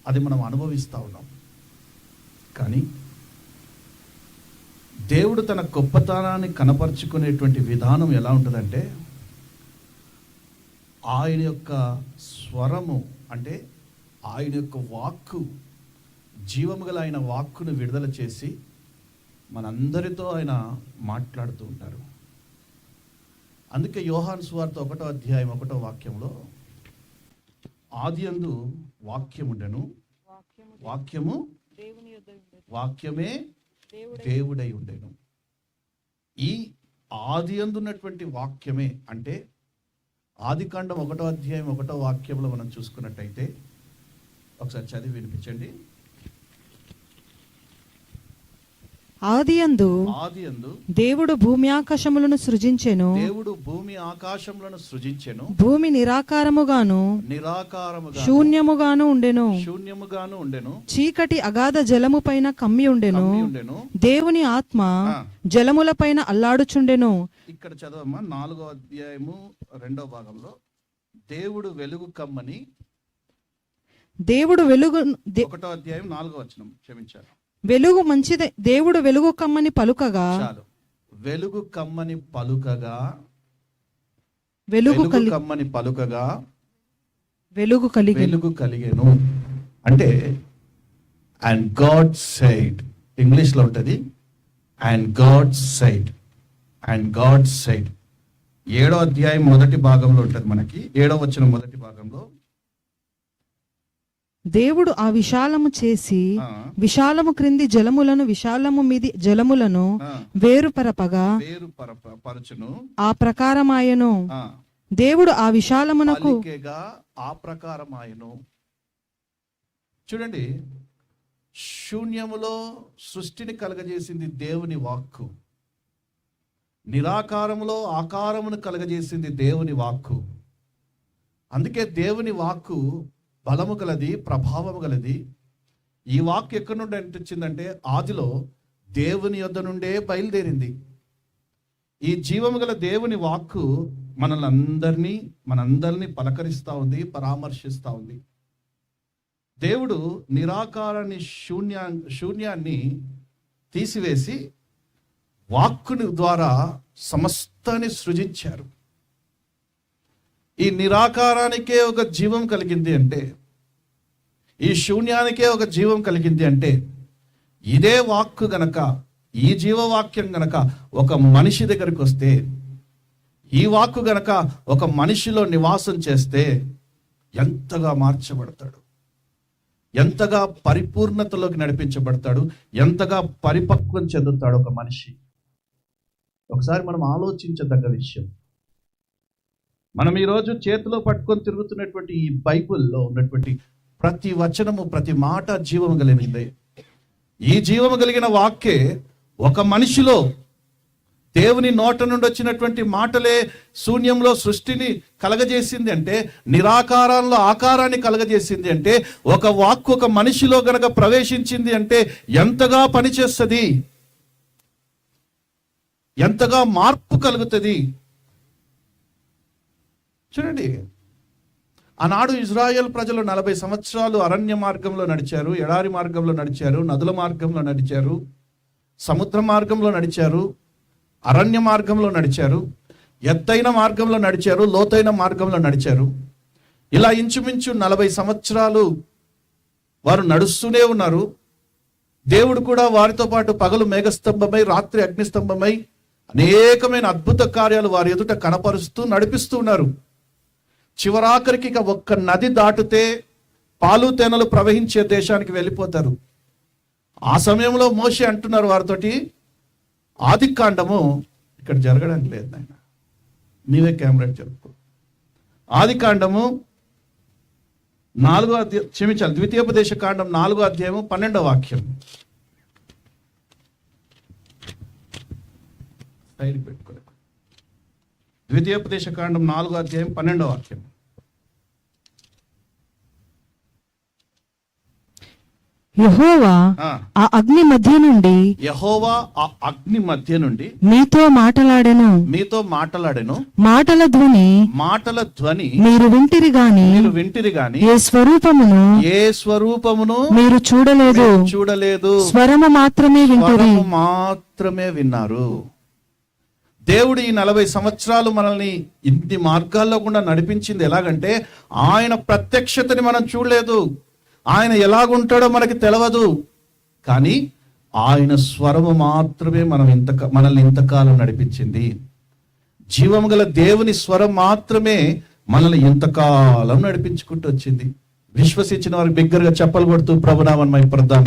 అది మనం అనుభవిస్తూ ఉన్నాం. కానీ దేవుడు తన గొప్పతనాన్ని కనపరుచుకునేటువంటి విధానం ఎలా ఉంటుందంటే, ఆయన యొక్క స్వరము అంటే ఆయన యొక్క వాక్కు, జీవము గల ఆయన వాక్కును విడుదల చేసి మనందరితో ఆయన మాట్లాడుతూ ఉంటారు. అందుకే యోహాను సువార్త 1వ అధ్యాయం 1వ వాక్యంలో, ఆదియందు వాక్యముండెను, వాక్యము వాక్యమే దేవుడై ఉండెను. ఈ ఆదియందు ఉన్నటువంటి వాక్యమే అంటే ఆదికాండం 1వ అధ్యాయం 1వ వాక్యంలో మనం చూసుకున్నట్టయితే, ఒకసారి చదివి వినిపించండి. ఆదియందు దేవుడు భూమి ఆకాశములను సృజించెను. దేవుడు భూమి ఆకాశములను సృజించెను. భూమి నిరాకారముగాను శూన్యముగాను ఉండెను. చీకటి అగాధ జలము పైన కమ్మి ఉండెను. దేవుని ఆత్మ జలముల పైన అల్లాడుచుండెను. ఇక్కడ చదవమ్మా 4వ అధ్యాయము 2వ భాగంలో, దేవుడు వెలుగు కమ్మని, దేవుడు వెలుగు 1వ అధ్యాయం 4వ వచనం, క్షమించాలి, వెలుగు మంచిదే, దేవుడు వెలుగు కమ్మని పలుకగా, వెలుగు కమ్మని పలుకగా, వెలుగు కలిగెను అంటే అండ్ గాడ్ సైడ్, ఇంగ్లీష్ లో ఉంటది అండ్ గాడ్ సైడ్. 7వ అధ్యాయం మొదటి భాగంలో ఉంటది మనకి, 7వ వచనం మొదటి భాగంలో, దేవుడు ఆ విశాలము చేసి విశాలము క్రింది జలములను విశాలము మీది జలములను వేరుపరచును, ఆ ప్రకారమాయను. దేవుడు ఆ విశాలమునకు ఆ ప్రకారమాయను. చూడండి, శూన్యములో సృష్టిని కలగజేసింది దేవుని వాక్కు, నిరాకారములో ఆకారమును కలగజేసింది దేవుని వాక్కు. అందుకే దేవుని వాక్కు బలము గలది, ప్రభావము గలది. ఈ వాక్కు ఎక్కడి నుండి వచ్చిందంటే, ఆదిలో దేవుని యొద్ద నుండే బయలుదేరింది. ఈ జీవము గల దేవుని వాక్కు మనందరినీ పలకరిస్తూ ఉంది, పరామర్శిస్తూ ఉంది. దేవుడు నిరాకారాన్ని, శూన్యాన్ని తీసివేసి వాక్కుని ద్వారా సమస్తాన్ని సృజించారు. ఈ నిరాకారానికే ఒక జీవం కలిగింది అంటే, ఈ శూన్యానికే ఒక జీవం కలిగింది అంటే, ఇదే వాక్కు గనక, ఈ జీవవాక్యం గనక ఒక మనిషి దగ్గరికి వస్తే, ఈ వాక్కు గనక ఒక మనిషిలో నివాసం చేస్తే ఎంతగా మార్చబడతాడు, ఎంతగా పరిపూర్ణతలోకి నడిపించబడతాడు, ఎంతగా పరిపక్వం చెందుతాడు ఒక మనిషి. ఒకసారి మనం ఆలోచించదగ్గ విషయం. మనం ఈరోజు చేతిలో పట్టుకొని తిరుగుతున్నటువంటి ఈ బైబిల్లో ఉన్నటువంటి ప్రతి వచనము, ప్రతి మాట జీవము కలిగిందే. ఈ జీవము కలిగిన వాక్యే ఒక మనిషిలో, దేవుని నోట నుండి వచ్చినటువంటి మాటలే శూన్యంలో సృష్టిని కలగజేసింది అంటే, నిరాకారంలో ఆకారాన్ని కలగజేసింది అంటే, ఒక వాక్కు ఒక మనిషిలో గనక ప్రవేశించింది అంటే ఎంతగా పనిచేస్తుంది, ఎంతగా మార్పు కలుగుతుంది. చూడండి, ఆనాడు ఇజ్రాయెల్ ప్రజలు 40 సంవత్సరాలు అరణ్య మార్గంలో నడిచారు, ఎడారి మార్గంలో నడిచారు, నదుల మార్గంలో నడిచారు, సముద్ర మార్గంలో నడిచారు, అరణ్య మార్గంలో నడిచారు, ఎత్తైన మార్గంలో నడిచారు, లోతైన మార్గంలో నడిచారు. ఇలా ఇంచుమించు 40 సంవత్సరాలు వారు నడుస్తూనే ఉన్నారు. దేవుడు కూడా వారితో పాటు పగలు మేఘస్తంభమై, రాత్రి అగ్నిస్తంభమై అనేకమైన అద్భుత కార్యాలు వారి ఎదుట కనపరుస్తూ నడిపిస్తూ ఉన్నారు. చివరాఖరికి ఇక ఒక్క నది దాటితే పాలు తేనెలు ప్రవహించే దేశానికి వెళ్ళిపోతారు. ఆ సమయంలో మోషే అంటున్నారు వారితోటి, ఆదికాండము ఇక్కడ జరగడానికి లేదు నాయన, నీవే కెమెరా జరుపుకో. ఆదికాండము 4వ అధ్యాయం, క్షమించాలి, ద్వితీయోపదేశ కాండం 4వ అధ్యాయము 12వ వాక్యం. సైడ్ పెట్టుకోలేదు. ద్వితీయోపదేశ కాండం 4వ అధ్యాయం 12వ వాక్యం. యెహోవా ఆ అగ్ని మధ్య నుండి యెహోవా ఆ అగ్ని మధ్య నుండి మీతో మాటలాడెను. మాటల ధ్వని మీరు వింటిరి గాని ఏ స్వరూపమును మీరు చూడలేదు. స్వరము మాత్రమే విన్నారు. దేవుడు ఈ 40 సంవత్సరాలు మనల్ని ఇన్ని మార్గాల్లో కూడా నడిపించింది ఎలాగంటే, ఆయన ప్రత్యక్షతని మనం చూడలేదు, ఆయన ఎలాగుంటాడో మనకి తెలియదు, కానీ ఆయన స్వరము మాత్రమే మనల్ని ఇంతకాలం నడిపించింది. జీవము గల దేవుని స్వరం మాత్రమే మనల్ని ఇంతకాలం నడిపించుకుంటూ వచ్చింది. విశ్వసించిన వారికి బిగ్గరగా చప్పలు కొడుతూ ప్రభునామం మైపడదాం.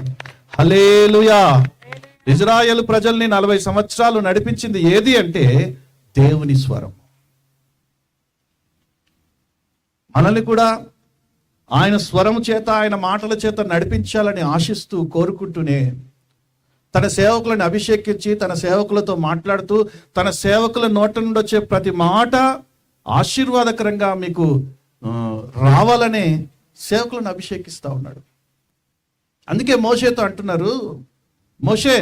హల్లెలూయా. ఇజ్రాయేల్ ప్రజల్ని 40 సంవత్సరాలు నడిపించింది ఏది అంటే దేవుని స్వరం. మనల్ని కూడా ఆయన స్వరం చేత, ఆయన మాటల చేత నడిపించాలని ఆశిస్తూ కోరుకుంటూనే తన సేవకులను అభిషేకించి తన సేవకులతో మాట్లాడుతూ తన సేవకుల నోట నుండి వచ్చే ప్రతి మాట ఆశీర్వాదకరంగా మీకు రావాలనే సేవకులను అభిషేకిస్తూ ఉన్నాడు. అందుకే మోషేతో అంటున్నారు, మోషే,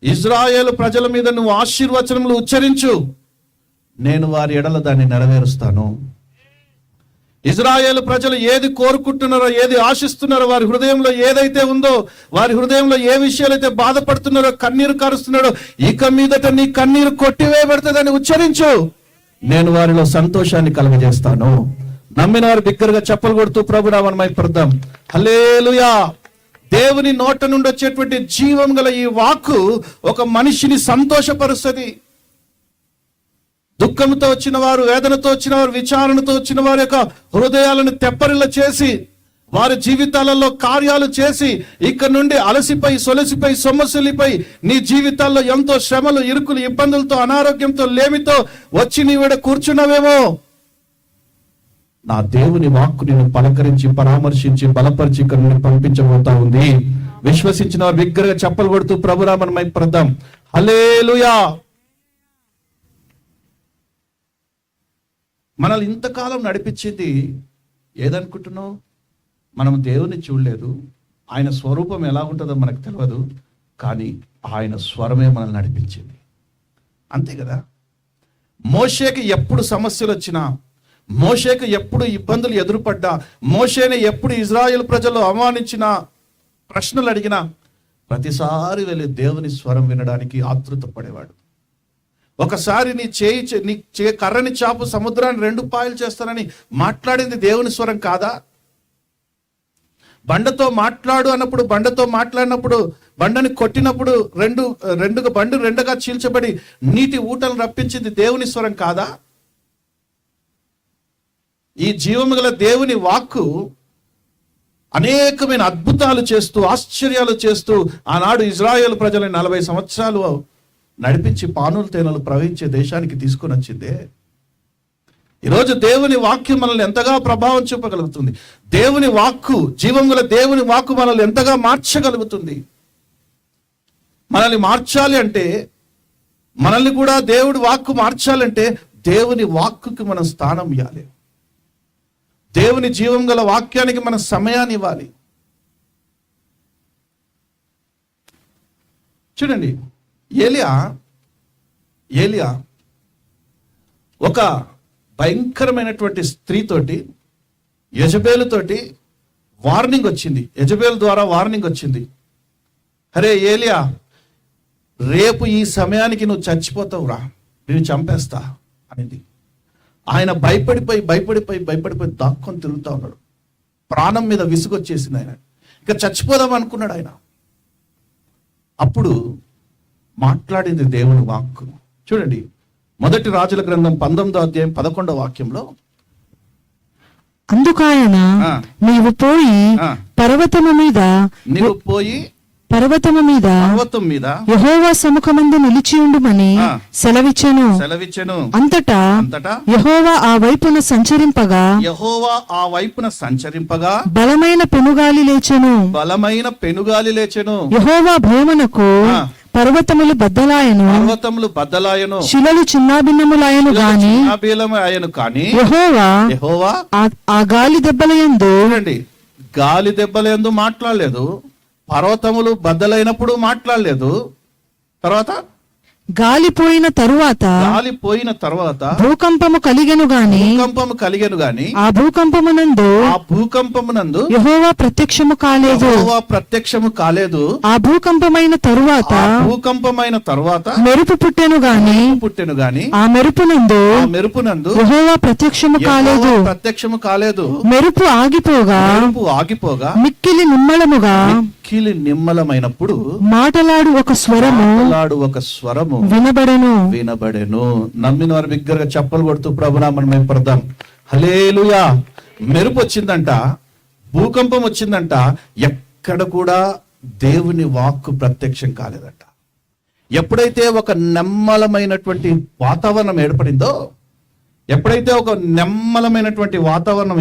ఇజ్రాయేలు ప్రజల మీద నువ్వు ఆశీర్వచనములు ఉచ్చరించు, నేను వారి ఎడల దాన్ని నెరవేరుస్తాను. ఇజ్రాయేలు ప్రజలు ఏది కోరుకుంటున్నారో, ఏది ఆశిస్తున్నారో, వారి హృదయంలో ఏదైతే ఉందో, వారి హృదయంలో ఏ విషయాలైతే బాధపడుతున్నారో, కన్నీరు కారుస్తున్నారో, ఇక మీదట నీ కన్నీరు కొట్టివేయబడుతుందని ఉచ్చరించు, నేను వారిలో సంతోషాన్ని కలుగజేస్తాను. నమ్మిన వారు బిగ్గరగా చప్పలు కొడుతూ ప్రభునామం మైపడదాం. హల్లెలూయా. దేవుని నోట నుండి వచ్చేటువంటి జీవం గల ఈ వాక్కు ఒక మనిషిని సంతోషపరుస్తుంది. దుఃఖంతో వచ్చిన వారు, వేదనతో వచ్చిన వారు, విచారణతో వచ్చిన వారి యొక్క హృదయాలను తెప్పరిల్ల చేసి, వారి జీవితాలలో కార్యాలు చేసి, ఇక్కడ నుండి అలసిపోయి సొలసిపోయి సొమ్మసిల్లిపోయి నీ జీవితాల్లో ఎంతో శ్రమలు, ఇరుకులు, ఇబ్బందులతో, అనారోగ్యంతో, లేమితో వచ్చి నీవిడ కూర్చున్నావేమో, నా దేవుని వాక్కు నిన్ను పలకరించి పరామర్శించి బలపరిచి ఇక్కడ నుండి పంపించబోతా ఉంది. విశ్వసించిన వారు బిగ్గరగా చప్పలు కొడుతూ ప్రభునామం మైపడదాం. హల్లెలూయా. మనల్ని ఇంతకాలం నడిపించింది ఏదనుకుంటున్నావు? మనం దేవుని చూడలేదు, ఆయన స్వరూపం ఎలా ఉంటుందో మనకు తెలియదు, కానీ ఆయన స్వరమే మనల్ని నడిపించింది. అంతే కదా. మోషేకి ఎప్పుడు సమస్యలు వచ్చినా, మోషేకు ఎప్పుడు ఇబ్బందులు ఎదురుపడ్డా, మోషేని ఎప్పుడు ఇజ్రాయేల్ ప్రజలు అవమానించినా, ప్రశ్నలు అడిగినా, ప్రతిసారి వెళ్ళి దేవుని స్వరం వినడానికి ఆతృత పడేవాడు. ఒకసారి నీ కర్రని చాపు సముద్రాన్ని 2 పాయలు చేస్తానని మాట్లాడింది దేవుని స్వరం కాదా? బండతో మాట్లాడు అన్నప్పుడు, బండతో మాట్లాడినప్పుడు, బండని కొట్టినప్పుడు బండు రెండుగా చీల్చబడి నీటి ఊటలను రప్పించింది దేవుని స్వరం కాదా? ఈ జీవము గల దేవుని వాక్కు అనేకమైన అద్భుతాలు చేస్తూ, ఆశ్చర్యాలు చేస్తూ ఆనాడు ఇజ్రాయేల్ ప్రజలను 40 సంవత్సరాలు నడిపించి పానులు తేనెలు ప్రవహించే దేశానికి తీసుకొని వచ్చిందే. ఈరోజు దేవుని వాక్యం మనల్ని ఎంతగా ప్రభావం చూపగలుగుతుంది. దేవుని వాక్కు, జీవం గల దేవుని వాక్కు మనల్ని ఎంతగా మార్చగలుగుతుంది. మనల్ని మార్చాలి అంటే, మనల్ని కూడా దేవుడి వాక్కు మార్చాలంటే దేవుని వాక్కుకి మనం స్థానం ఇవ్వాలి. దేవుని జీవం గల వాక్యానికి మనం సమయాన్ని ఇవ్వాలి. చూడండి, ఏలియా ఒక భయంకరమైనటువంటి స్త్రీతోటి, యెజబేలుతోటి వార్నింగ్ వచ్చింది. యెజబేలు ద్వారా వార్నింగ్ వచ్చింది. అరే ఏలియా, రేపు ఈ సమయానికి నువ్వు చచ్చిపోతావురా, నేను చంపేస్తా అనేది. ఆయన భయపడిపోయి దాక్కొని తిరుగుతూ ఉన్నాడు. ప్రాణం మీద విసుగొచ్చేసింది. ఆయన ఇక చచ్చిపోదాం అనుకున్నాడు. ఆయన అప్పుడు మాట్లాడింది దేవుని వాక్కు. చూడండి, 1 రాజుల గ్రంథం 19వ అధ్యాయం 11వ వాక్యంలో, అందుకాయన నీవు పోయి పర్వతము మీద యెహోవా సముఖమందు నిలిచి ఉండుమని సెలవిచ్చెను. అంతటా యెహోవా ఆ వైపున సంచరింపగా బలమైన పెనుగాలి లేచెను. యెహోవా భయమునకు పర్వతములు బద్దలాయను, శిలలు చిన్నాభిన్నములాయను గాని యెహోవా ఆ గాలి దెబ్బలయందు మాట్లాడలేదు. పర్వతములు బద్దలైనప్పుడు మాట్లాడలేదు. తర్వాత గాలిపోయిన తరువాత గాలిపోయిన తర్వాత భూకంపము కలిగెను గాని ఆ భూకంపమునందు యెహోవా ప్రత్యక్షము కాలేదు. ఆ భూకంపమైన తరువాత మెరుపు పుట్టెను గాని ఆ మెరుపునందు యెహోవా ప్రత్యక్షము కాలేదు. మెరుపు ఆగిపోగా మిక్కిలి నిమ్మలమైనప్పుడు మాటలాడు ఒక స్వరము వినబడెను. నమ్మిన వారు బిగ్గరగా చప్పలు కొడుతూ ప్రభునామని మేము పడదాం. హల్లెలూయా. మెరుపు వచ్చిందంట, భూకంపం వచ్చిందంట, ఎక్కడ కూడా దేవుని వాక్కు ప్రత్యక్షం కాలేదంట. ఎప్పుడైతే ఒక నెమ్మలమైనటువంటి వాతావరణం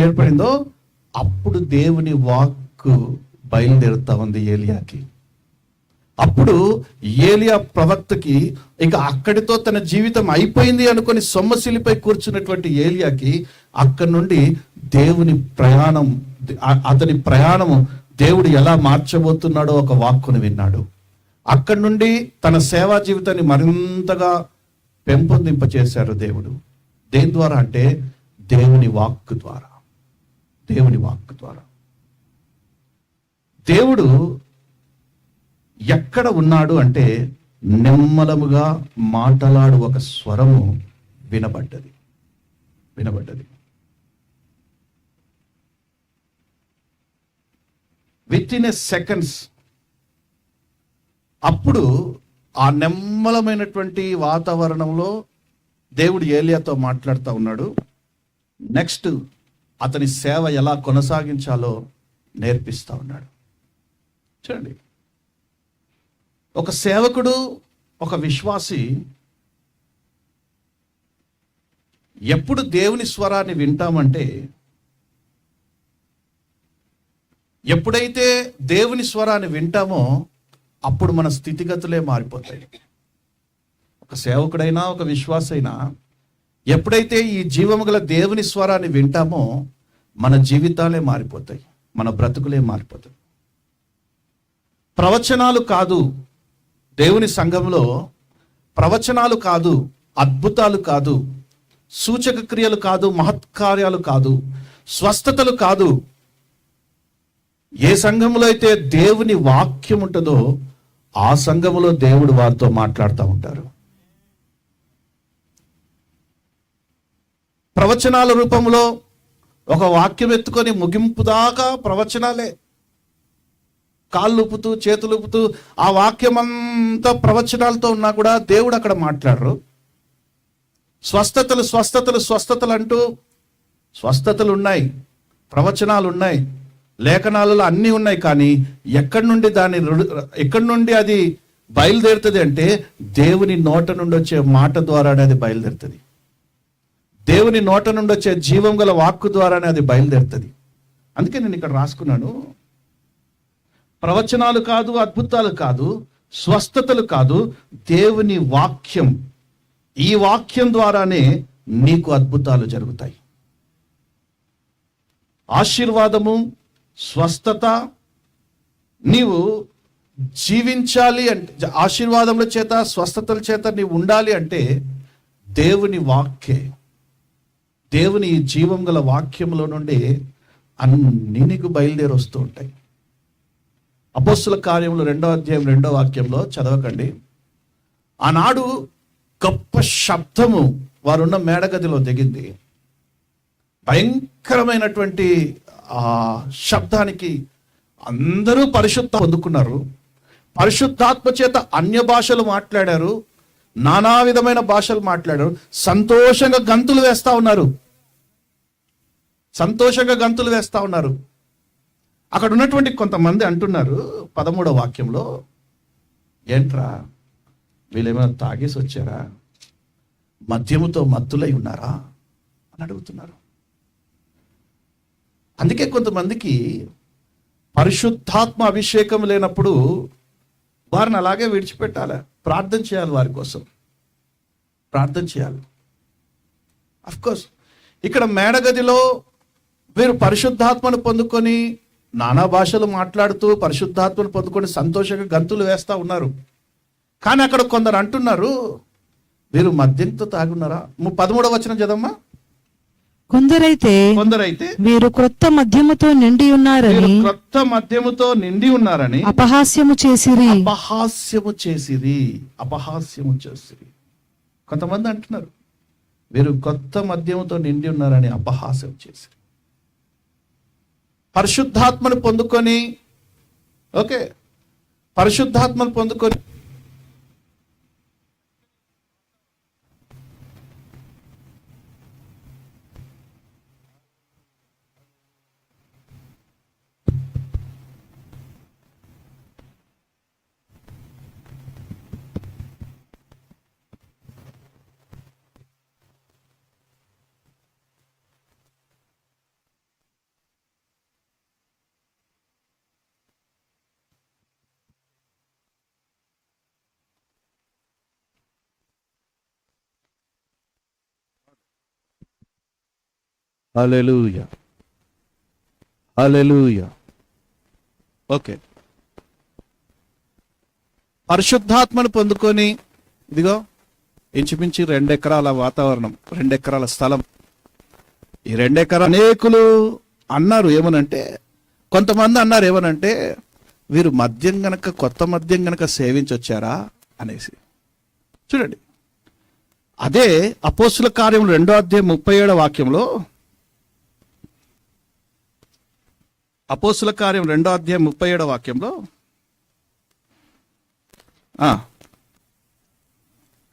ఏర్పడిందో అప్పుడు దేవుని వాక్కు బయలుదేరుతా ఉంది ఏలియాకి. అప్పుడు ఏలియా ప్రవక్తకి ఇక అక్కడితో తన జీవితం అయిపోయింది అనుకొని సొమ్మసిలిపై కూర్చున్నటువంటి ఏలియాకి అక్కడి నుండి అతని ప్రయాణము దేవుడు ఎలా మార్చబోతున్నాడో ఒక వాక్కును విన్నాడు. అక్కడి నుండి తన సేవా జీవితాన్ని మరింతగా పెంపొందింపచేశారు దేవుడు. దేని ద్వారా అంటే దేవుని వాక్కు ద్వారా. దేవుడు ఎక్కడ ఉన్నాడు అంటే నెమ్మలముగా మాటలాడు ఒక స్వరము వినబడ్డది. విత్ ఇన్ ఎ సెకండ్స్ అప్పుడు ఆ నెమ్మలమైనటువంటి వాతావరణంలో దేవుడు ఏలియాతో మాట్లాడుతూ ఉన్నాడు. నెక్స్ట్ అతని సేవ ఎలా కొనసాగించాలో నేర్పిస్తా ఉన్నాడు. చూడండి, ఒక సేవకుడు, ఒక విశ్వాసి ఎప్పుడు దేవుని స్వరాన్ని వింటామంటే, ఎప్పుడైతే దేవుని స్వరాన్ని వింటామో అప్పుడు మన స్థితిగతులే మారిపోతాయి. ఒక సేవకుడైనా ఒక విశ్వాసైనా ఎప్పుడైతే ఈ జీవము గల దేవుని స్వరాన్ని వింటామో మన జీవితాలే మారిపోతాయి, మన బ్రతుకులే మారిపోతాయి. ప్రవచనాలు కాదు, దేవుని సంఘంలో ప్రవచనాలు కాదు, అద్భుతాలు కాదు, సూచక క్రియలు కాదు, మహత్కార్యాలు కాదు, స్వస్థతలు కాదు. ఏ సంఘములో అయితే దేవుని వాక్యం ఉంటుందో ఆ సంఘములో దేవుడు వారితో మాట్లాడుతూ ఉంటారు. ప్రవచనాల రూపంలో ఒక వాక్యం ఎత్తుకొని ముగింపు దాకా ప్రవచనాలే, కాళ్ళు ఊపుతూ చేతులు ఊపుతూ ఆ వాక్యం అంతా ప్రవచనాలతో ఉన్నా కూడా దేవుడు అక్కడ మాట్లాడరు. స్వస్థతలు అంటూ స్వస్థతలు ఉన్నాయి, ప్రవచనాలు ఉన్నాయి, లేఖనాలలో అన్నీ ఉన్నాయి. కానీ ఎక్కడి నుండి అది బయలుదేరుతుంది అంటే దేవుని నోట నుండి వచ్చే మాట ద్వారానే అది బయలుదేరుతుంది. దేవుని నోట నుండి వచ్చే జీవం గల వాక్కు ద్వారానే అది బయలుదేరుతుంది. అందుకే నేను ఇక్కడ రాసుకున్నాను, ప్రవచనాలు కాదు, అద్భుతాలు కాదు, స్వస్థతలు కాదు, దేవుని వాక్యం. ఈ వాక్యం ద్వారానే నీకు అద్భుతాలు జరుగుతాయి. ఆశీర్వాదము, స్వస్థత నీవు జీవించాలి అంటే, ఆశీర్వాదముల చేత స్వస్థతల చేత నీవు ఉండాలి అంటే దేవుని వాక్యే, దేవుని జీవం గల వాక్యంలో నుండి అన్ని నీకు బయలుదేరి వస్తూ ఉంటాయి. అపోస్తుల కార్యములు 2వ అధ్యాయం 2వ వాక్యంలో చదవకండి. ఆనాడు గొప్ప శబ్దము వారున్న మేడగదిలో దిగింది. భయంకరమైనటువంటి ఆ శబ్దానికి అందరూ పరిశుద్ధ పొందుకున్నారు. పరిశుద్ధాత్మ చేత అన్య భాషలు మాట్లాడారు, నానా విధమైన భాషలు మాట్లాడారు. సంతోషంగా గంతులు వేస్తా ఉన్నారు. అక్కడ ఉన్నటువంటి కొంతమంది అంటున్నారు 13వ వాక్యంలో, ఏంట్రా వీళ్ళేమైనా తాగేసి వచ్చారా, మద్యముతో మత్తులై ఉన్నారా అని అడుగుతున్నారు. అందుకే కొంతమందికి పరిశుద్ధాత్మ అభిషేకం లేనప్పుడు వారిని అలాగే విడిచిపెట్టాలి. ప్రార్థన చేయాలి, వారి కోసం ప్రార్థన చేయాలి. అఫ్కోర్స్ ఇక్కడ మేడగదిలో వీరు పరిశుద్ధాత్మను పొందుకొని నానా భాషలు మాట్లాడుతూ పరిశుద్ధాత్మను పొందుకొని సంతోషంగా గంతులు వేస్తా ఉన్నారు. కానీ అక్కడ కొందరు అంటున్నారు, వీరు మద్యంతో తాగున్నారా? 13వ వచనం చదమ్మా. కొందరైతే వీరు క్రొత్త మద్యముతో నిండి ఉన్నారని, క్రొత్త మద్యముతో నిండి ఉన్నారని అపహాస్యము చేసిరి. కొంతమంది అంటున్నారు, వీరు కొత్త మద్యముతో నిండి ఉన్నారని అపహాస్యం చేసిరి. పరిశుద్ధాత్మను పొందుకొని పరిశుద్ధాత్మను పొందుకొని హల్లెలూయా, హల్లెలూయా. ఓకే, పరిశుద్ధాత్మను పొందుకొని ఇదిగో ఇంచుమించు 2 ఎకరాల వాతావరణం, 2 ఎకరాల స్థలం. ఈ 2 ఎకరాల అనేకులు అన్నారు ఏమనంటే, కొంతమంది అన్నారు ఏమనంటే, వీరు మద్యం గనక కొత్త మద్యం గనక సేవించొచ్చారా అనేసి. చూడండి, అదే అపోస్తుల కార్యం 2వ అధ్యాయం 37వ వాక్యంలో, అపోస్తుల కార్యం 2వ అధ్యాయం 37వ వాక్యంలో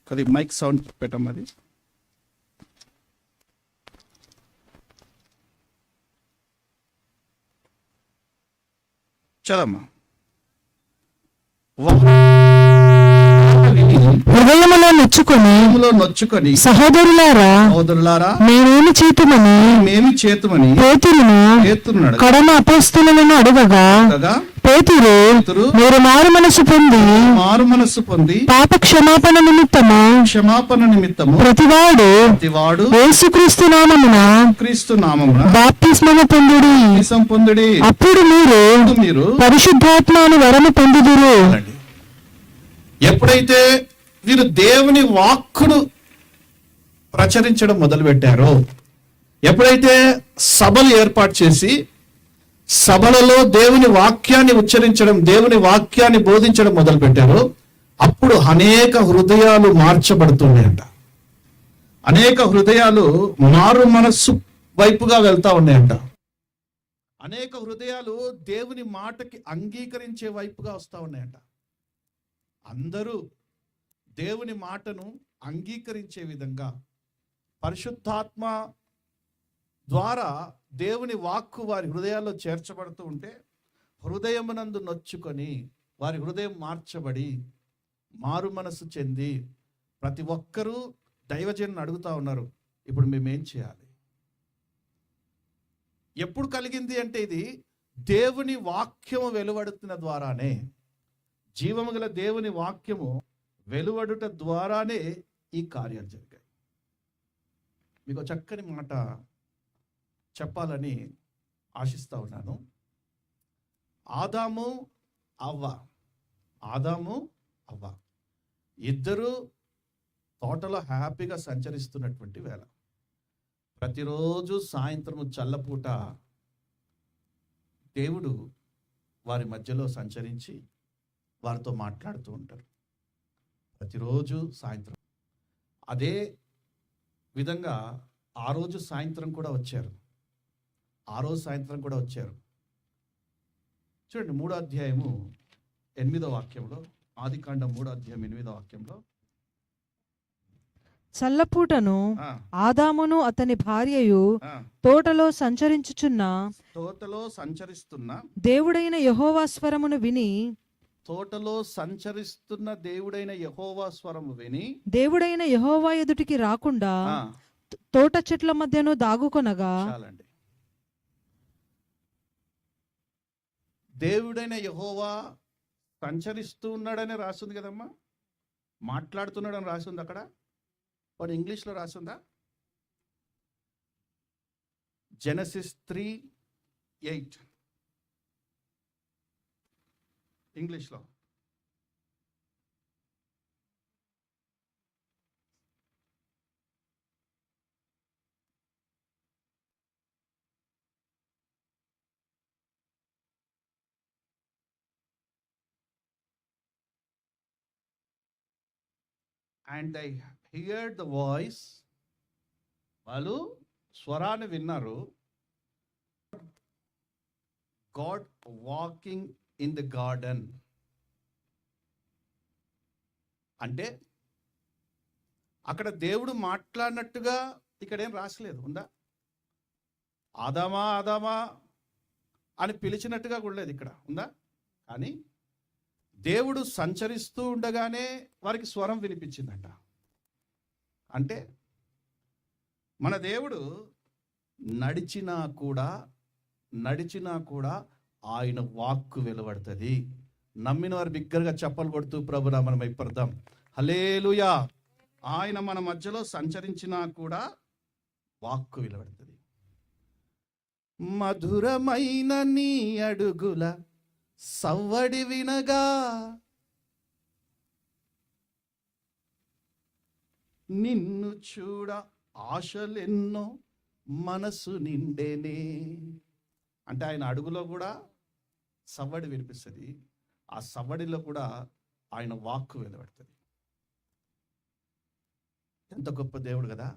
అది మైక్ సౌండ్ పెట్టమ్మా. అది చదమ్మా. హృదయములో నొచ్చుకొని సహోదరులారా మేమేమి చేతుమని పేతురును కడమ అపోస్తలులను అడగగా, పేతురు మీరు మారు మనసు పొంది పాప క్షమాపణ నిమిత్తము ప్రతివాడు యేసుక్రీస్తు నామమున బాప్తిస్మము పొందుడి, అప్పుడు మీరు పరిశుద్ధాత్మను వరము పొందుదురు. ఎప్పుడైతే వీరు దేవుని వాక్కును ప్రచురించడం మొదలుపెట్టారో, ఎప్పుడైతే సభలు ఏర్పాటు చేసి సభలలో దేవుని వాక్యాన్ని ఉచ్చరించడం, దేవుని వాక్యాన్ని బోధించడం మొదలుపెట్టారో, అప్పుడు అనేక హృదయాలు మార్చబడుతున్నాయంట. అనేక హృదయాలు మారు మనస్సు వైపుగా వెళ్తా ఉన్నాయంట. అనేక హృదయాలు దేవుని మాటకి అంగీకరించే వైపుగా వస్తా ఉన్నాయంట. అందరూ దేవుని మాటను అంగీకరించే విధంగా పరిశుద్ధాత్మ ద్వారా దేవుని వాక్కు వారి హృదయాల్లో చేర్చబడుతూ ఉంటే, హృదయమునందు నొచ్చుకొని వారి హృదయం మార్చబడి మారు మనసు చెంది ప్రతి ఒక్కరూ దైవజనుని అడుగుతా ఉన్నారు, ఇప్పుడు మేమేం చేయాలి? ఎప్పుడు కలిగింది అంటే, ఇది దేవుని వాక్యము వెలువడుతున్న ద్వారానే, జీవము గల దేవుని వాక్యము వెలువడుట ద్వారానే ఈ కార్యాలు జరిగాయి. మీకు చక్కని మాట చెప్పాలని ఆశిస్తా ఉన్నాను. ఆదాము అవ్వ ఇద్దరు తోటలో హ్యాపీగా సంచరిస్తున్నటువంటి వేళ, ప్రతిరోజు సాయంత్రము చల్లపూట దేవుడు వారి మధ్యలో సంచరించి వారితో మాట్లాడుతూ ఉంటారు. ప్రతిరోజు సాయంత్రం అదే విధంగా ఆ రోజు సాయంత్రం కూడా వచ్చారు. చూడండి, 3వ అధ్యాయము 8వ వాక్యంలో, ఆదికాండం 3వ అధ్యాయం 8వ వాక్యంలో, చల్లపూటను ఆదామును అతని భార్యయు తోటలో సంచరిస్తున్న దేవుడైన యెహోవా స్వరమును విని, దేవుడైన యెహోవా ఎదుటికి రాకుండా తోట చెట్ల మధ్యను దాగుకొనగా. దేవుడైన యెహోవా సంచరిస్తూ ఉన్నాడని రాస్తుంది కదమ్మా, మాట్లాడుతున్నాడని రాసింది అక్కడ. వాడు ఇంగ్లీష్లో రాసిందా? Genesis 3:8 ఇంగ్లీష్లో. And they heard the voice. వాళ్ళు స్వరాన్ని విన్నారు. God walking in the garden. అంటే అక్కడ దేవుడు మాట్లాడినట్టుగా ఇక్కడ ఏం రాసలేదు, ఉందా? ఆదామా ఆదామా అని పిలిచినట్టుగా కూడా లేదు ఇక్కడ, ఉందా? కానీ దేవుడు సంచరిస్తూ ఉండగానే వారికి స్వరం వినిపించిందంట. అంటే మన దేవుడు నడిచినా కూడా ఆయన వాక్కు వెలువడుతుంది. నమ్మిన వారు బిగ్గరగా చప్పలు కొడుతూ ప్రభురా మనం అయిపోదాం. హల్లెలూయా. ఆయన మన మధ్యలో సంచరించినా కూడా వాక్కు వెలువడుతుంది. మధురమైన నీ అడుగుల సవ్వడి వినగా నిన్ను చూడ ఆశలెన్నో మనసు నిండేనే. అంటే ఆయన అడుగులో కూడా సవ్వడి వినిపిస్తుంది, ఆ సవ్వడిలో కూడా ఆయన వాక్కు వెలువడుతుంది. ఎంత గొప్ప దేవుడు కదా.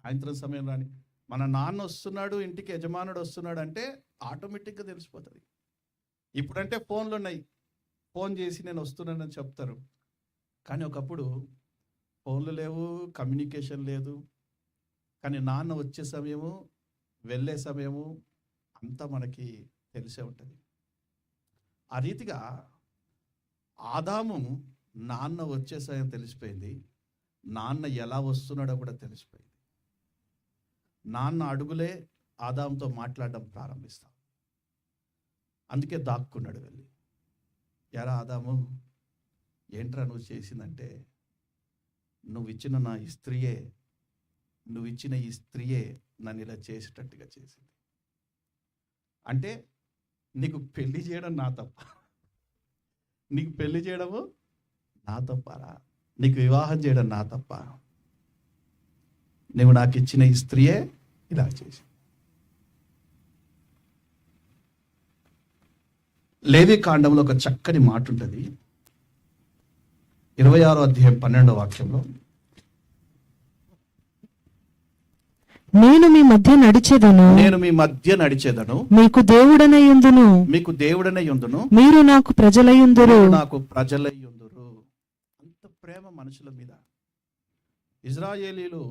సాయంత్రం సమయం రాని మన నాన్న వస్తున్నాడు, ఇంటికి యజమానుడు వస్తున్నాడు అంటే ఆటోమేటిక్గా తెలిసిపోతుంది. ఇప్పుడంటే ఫోన్లు ఉన్నాయి, ఫోన్ చేసి నేను వస్తున్నానని చెప్తారు. కానీ ఒకప్పుడు ఫోన్లు లేవు, కమ్యూనికేషన్ లేదు. కానీ నాన్న వచ్చే సమయము, వెళ్ళే సమయము అంతా మనకి తెలిసే ఉంటుంది. ఆ రీతిగా ఆదాము నాన్న వచ్చే సమయం తెలిసిపోయింది, నాన్న ఎలా వస్తున్నాడో కూడా తెలిసిపోయింది. నాన్న అడుగులే ఆదాముతో మాట్లాడడం ప్రారంభిస్తాం. అందుకే దాక్కున్నాడు వెళ్ళి. ఎరా ఆదాము, ఏంట్రా నువ్వు చేసిందంటే, నువ్వు ఇచ్చిన ఈ స్త్రీయే నన్ను ఇలా చేసేటట్టుగా చేసింది. అంటే నీకు పెళ్లి చేయడం నా తప్ప, నీకు పెళ్లి చేయడము నా తప్పరా, నీకు వివాహం చేయడం నా తప్ప, నువ్వు నాకు ఇచ్చిన ఈ స్త్రీయే ఇలా చేసి. లేవి కాండంలో ఒక చక్కని మాట ఉంటుంది, 26వ అధ్యాయం 12వ వాక్యంలో. నేను మీ మధ్య నడిచేదను, మీకు దేవుడనై యుందును, మీరు నాకు ప్రజలయ్యుందురు. అంత ప్రేమ మనుషుల మీద. ఇజ్రాయేలీలు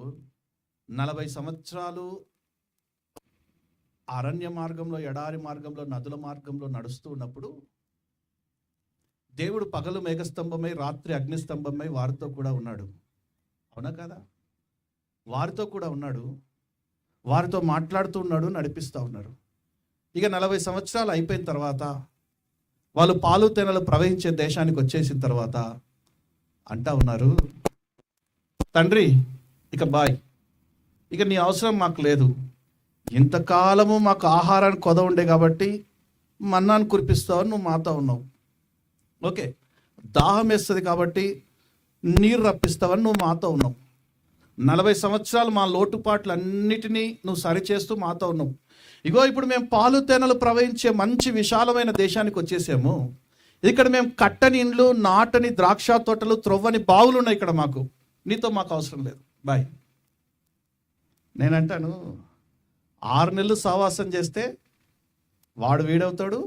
40 సంవత్సరాలు అరణ్య మార్గంలో, ఎడారి మార్గంలో, నదుల మార్గంలో నడుస్తూ ఉన్నప్పుడు దేవుడు పగలు మేఘస్తంభమై, రాత్రి అగ్నిస్తంభమై వారితో కూడా ఉన్నాడు. అవునా కదా? వారితో కూడా ఉన్నాడు, వారితో మాట్లాడుతూ ఉన్నాడు, నడిపిస్తూ ఉన్నారు. ఇక 40 సంవత్సరాలు అయిపోయిన తర్వాత, వాళ్ళు పాలు తేనెలు ప్రవహించే దేశానికి వచ్చేసిన తర్వాత అంటా ఉన్నారు, తండ్రి ఇక బాయ్, ఇక నీ అవసరం మాకు లేదు. ఇంతకాలము మాకు ఆహారాన్ని కొద ఉండే కాబట్టి మన్నాను కురిపిస్తావు, నువ్వు మాతో ఉన్నావు. ఓకే, దాహం వేస్తుంది కాబట్టి నీరు రప్పిస్తావని నువ్వు మాతో ఉన్నావు. 40 సంవత్సరాలు మా లోటుపాట్లు అన్నిటినీ నువ్వు సరిచేస్తూ మాతో ఉన్నావు. ఇగో ఇప్పుడు మేము పాలు తేనెలు ప్రవహించే మంచి విశాలమైన దేశానికి వచ్చేసాము. ఇక్కడ మేము కట్టని ఇండ్లు, నాటని ద్రాక్ష తోటలు, త్రొవ్వని బావులు ఉన్నాయి ఇక్కడ మాకు. నీతో మాకు అవసరం లేదు, బాయ్. నేనంటాను 6 నెలలు సావాసం చేస్తే వాడు వీడవుతాడు,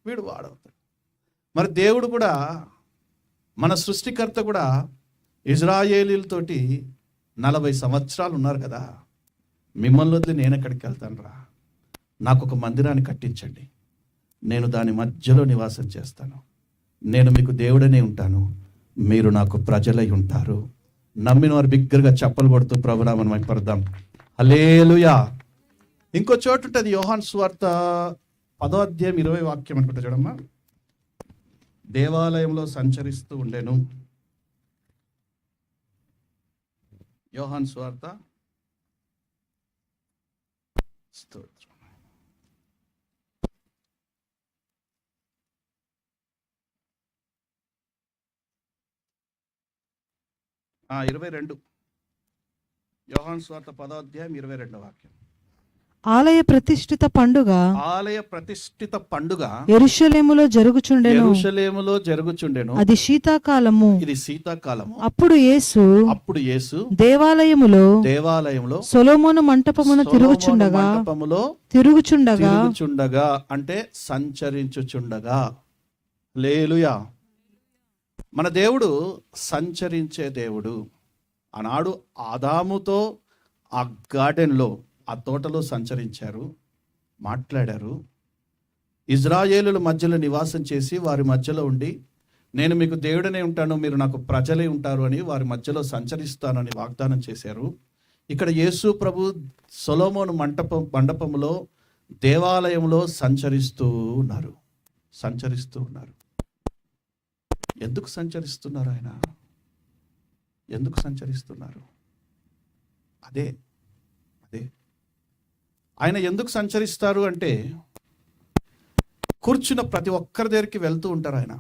వీడు వాడవుతాడు. మరి దేవుడు కూడా, మన సృష్టికర్త కూడా ఇజ్రాయేలీలతోటి 40 సంవత్సరాలు ఉన్నారు కదా. మిమ్మల్ని వదిలి నేను ఎక్కడికి వెళ్తాను రా, నాకు ఒక మందిరాన్ని కట్టించండి, నేను దాని మధ్యలో నివాసం చేస్తాను, నేను మీకు దేవుడనే ఉంటాను, మీరు నాకు ప్రజలై ఉంటారు. నమ్మిన వారు బిగ్గరగా చప్పలు కొడుతూ ప్రభునామం మహిమపడదాం. హల్లెలూయా. ఇంకో చోటు ఉంటుంది, యోహాను సువార్త 10వ అధ్యాయం 20వ వాక్యం అనుకుంటా చూడమ్మా. దేవాలయంలో సంచరిస్తూ ఉండేను. యోహాను సువార్త స్తోత్రం. 22. యోహాను సువార్త 10వ అధ్యాయం 22వ వాక్యం. ఆలయ ప్రతిష్ఠిత పండుగ యెరూషలేములో జరుగుచుండెను. అది శీతాకాలము. ఇది శీతాకాలము. అప్పుడు యేసు దేవాలయములో సొలొమోను మంటపమున తిరుగుచుండగా అంటే సంచరించుచుండగా. హల్లెలూయా. మన దేవుడు సంచరించే దేవుడు. ఆనాడు ఆదాముతో ఆ గార్డెన్లో, ఆ తోటలో సంచరించారు, మాట్లాడారు. ఇజ్రాయేలుల మధ్యలో నివాసం చేసి వారి మధ్యలో ఉండి, నేను మీకు దేవుడనే ఉంటాను, మీరు నాకు ప్రజలే ఉంటారు అని వారి మధ్యలో సంచరిస్తానని వాగ్దానం చేశారు. ఇక్కడ యేసు ప్రభు సొలొమోను మండపంలో, దేవాలయంలో సంచరిస్తూ ఉన్నారు. ఎందుకు సంచరిస్తున్నారు ఆయన? ఎందుకు సంచరిస్తున్నారు? అదే ఆయన ఎందుకు సంచరిస్తారు అంటే, కూర్చున్న ప్రతి ఒక్కరి దగ్గరికి వెళ్తూ ఉంటారు ఆయన.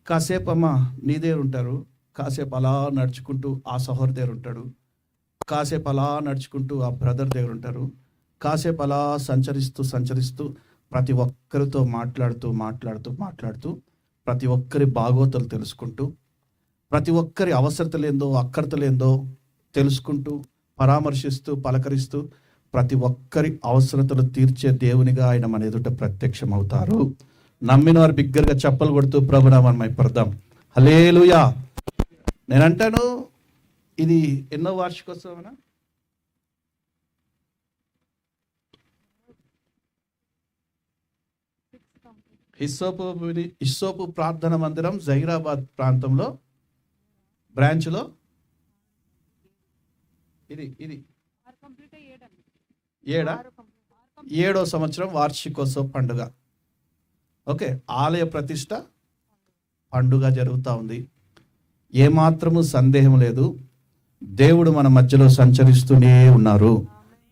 కాసేపు అమ్మ నీ దగ్గర ఉంటారు, కాసేపు అలా నడుచుకుంటూ ఆ సహోదరు దగ్గర ఉంటాడు, కాసేపు అలా నడుచుకుంటూ ఆ బ్రదర్ దగ్గర ఉంటారు, కాసేపు అలా సంచరిస్తూ ప్రతి ఒక్కరితో మాట్లాడుతూ ప్రతి ఒక్కరి బాగోతలు తెలుసుకుంటూ, ప్రతి ఒక్కరి అవసరతలేందో అక్కరతలేందో తెలుసుకుంటూ, పరామర్శిస్తూ, పలకరిస్తూ, ప్రతి ఒక్కరి అవసరతలు తీర్చే దేవునిగా ఆయన మన ఎదుట ప్రత్యక్షమవుతారు. నమ్మిన వారు బిగ్గరగా చప్పలు కొడుతూ ప్రభునామం మహిమపడదాం. హల్లెలూయా. నేనంటాను, ఇది ఎన్నో వార్షికోత్సవమనా? హిస్సోపు ప్రార్థన మందిరం జహీరాబాద్ ప్రాంతంలో బ్రాంచ్లో ఇది 7వ సంవత్సరం వార్షికోత్సవ పండుగ. ఓకే, ఆలయ ప్రతిష్ట పండుగ జరుగుతూ ఉంది. ఏమాత్రము సందేహం లేదు, దేవుడు మన మధ్యలో సంచరిస్తూనే ఉన్నారు.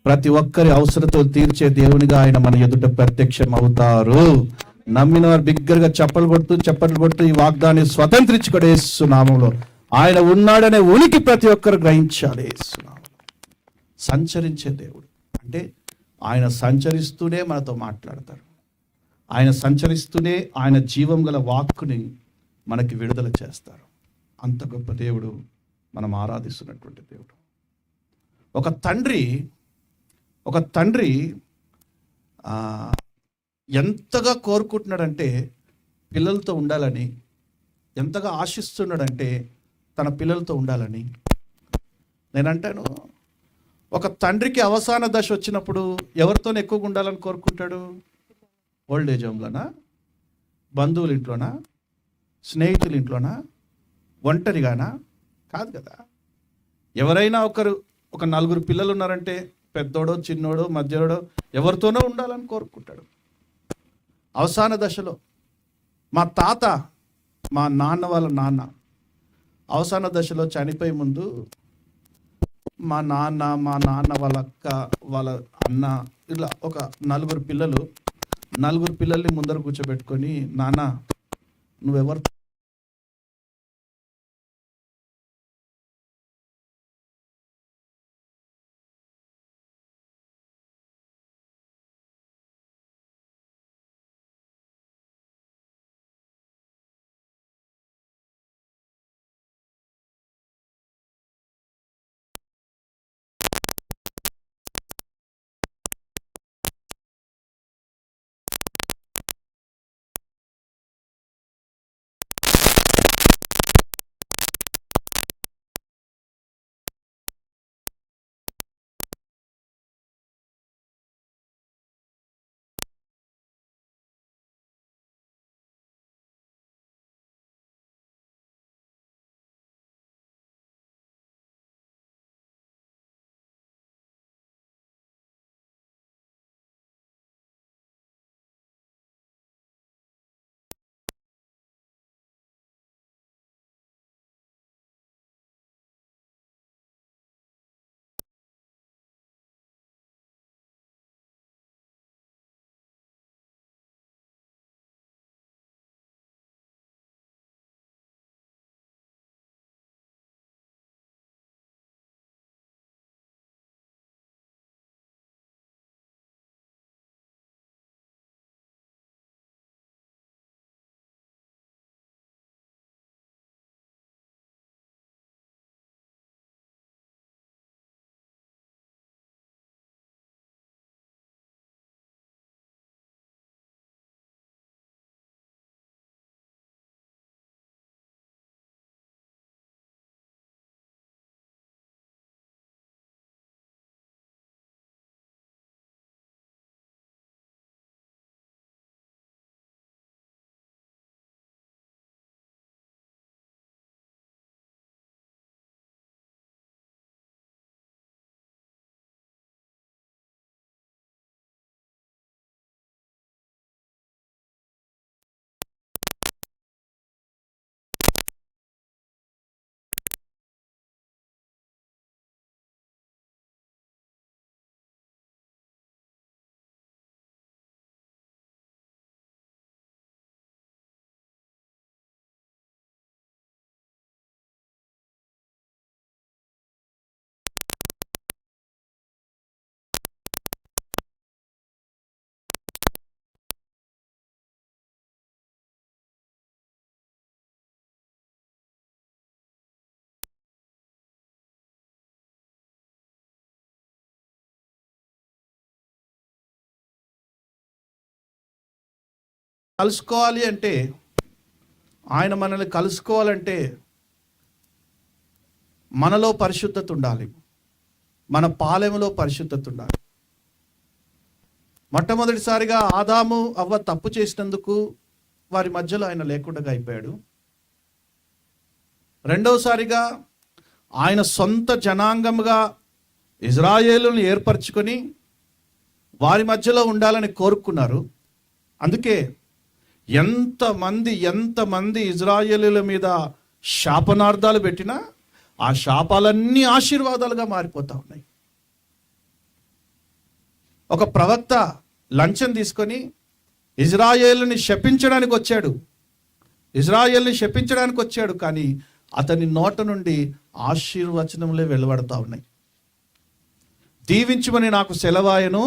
ప్రతి ఒక్కరి అవసరతలు తీర్చే దేవునిగా ఆయన మన ఎదుట ప్రత్యక్షం అవుతారు. నమ్మిన వారు బిగ్గరగా చప్పట్లు కొడుతూ ఈ వాగ్దాన్ని స్వతంత్రించుకోడే యేసునామములో. ఆయన ఉన్నాడనే ఉనికి ప్రతి ఒక్కరు గ్రహించాలి. యేసునామములో సంచరించే దేవుడు అంటే, ఆయన సంచరిస్తూనే మనతో మాట్లాడతారు. ఆయన సంచరిస్తూనే ఆయన జీవం గల వాక్కుని మనకి విడుదల చేస్తారు. అంత గొప్ప దేవుడు మనం ఆరాధిస్తున్నటువంటి దేవుడు. ఒక తండ్రి ఎంతగా కోరుకుంటున్నాడంటే పిల్లలతో ఉండాలని, ఎంతగా ఆశిస్తున్నాడంటే తన పిల్లలతో ఉండాలని. నేనంటాను, ఒక తండ్రికి అవసాన దశ వచ్చినప్పుడు ఎవరితో ఎక్కువగా ఉండాలని కోరుకుంటాడు? ఓల్డ్ ఏజ్ హోమ్లోనా, బంధువుల ఇంట్లోనా, స్నేహితుల ఇంట్లోనా, ఒంటరిగానా? కాదు కదా. ఎవరైనా ఒక 4 పిల్లలు ఉన్నారంటే పెద్దోడో చిన్నోడో మధ్యలోడో ఎవరితోనో ఉండాలని కోరుకుంటాడు. అవసాన దశలో మా తాత, మా నాన్న వాళ్ళ నాన్న అవసాన దశలో చనిపోయే ముందు మా నాన్న వాళ్ళ అక్క, వాళ్ళ అన్న, ఇలా ఒక 4 పిల్లల్ని ముందర కూర్చోబెట్టుకొని, నాన్న నువ్వెవరు కలుసుకోవాలి అంటే, ఆయన మనల్ని కలుసుకోవాలంటే మనలో పరిశుద్ధత ఉండాలి, మన పాలెములో పరిశుద్ధత ఉండాలి. మొట్టమొదటిసారిగా ఆదాము అవ్వ తప్పు చేసినందుకు వారి మధ్యలో ఆయన లేకుండా అయిపోయాడు. రెండవసారిగా ఆయన సొంత జనాంగముగా ఇజ్రాయేలును ఏర్పరచుకొని వారి మధ్యలో ఉండాలని కోరుకున్నారు. అందుకే ఎంతమంది ఇజ్రాయేలీల మీద శాపనార్థాలు పెట్టినా ఆ శాపాలన్నీ ఆశీర్వాదాలుగా మారిపోతా ఉన్నాయి. ఒక ప్రవక్త లంచం తీసుకొని ఇజ్రాయేలుని శపించడానికి వచ్చాడు, కానీ అతని నోట నుండి ఆశీర్వచనములే వెలువడతా ఉన్నాయి. దీవించమని నాకు సెలవాయను,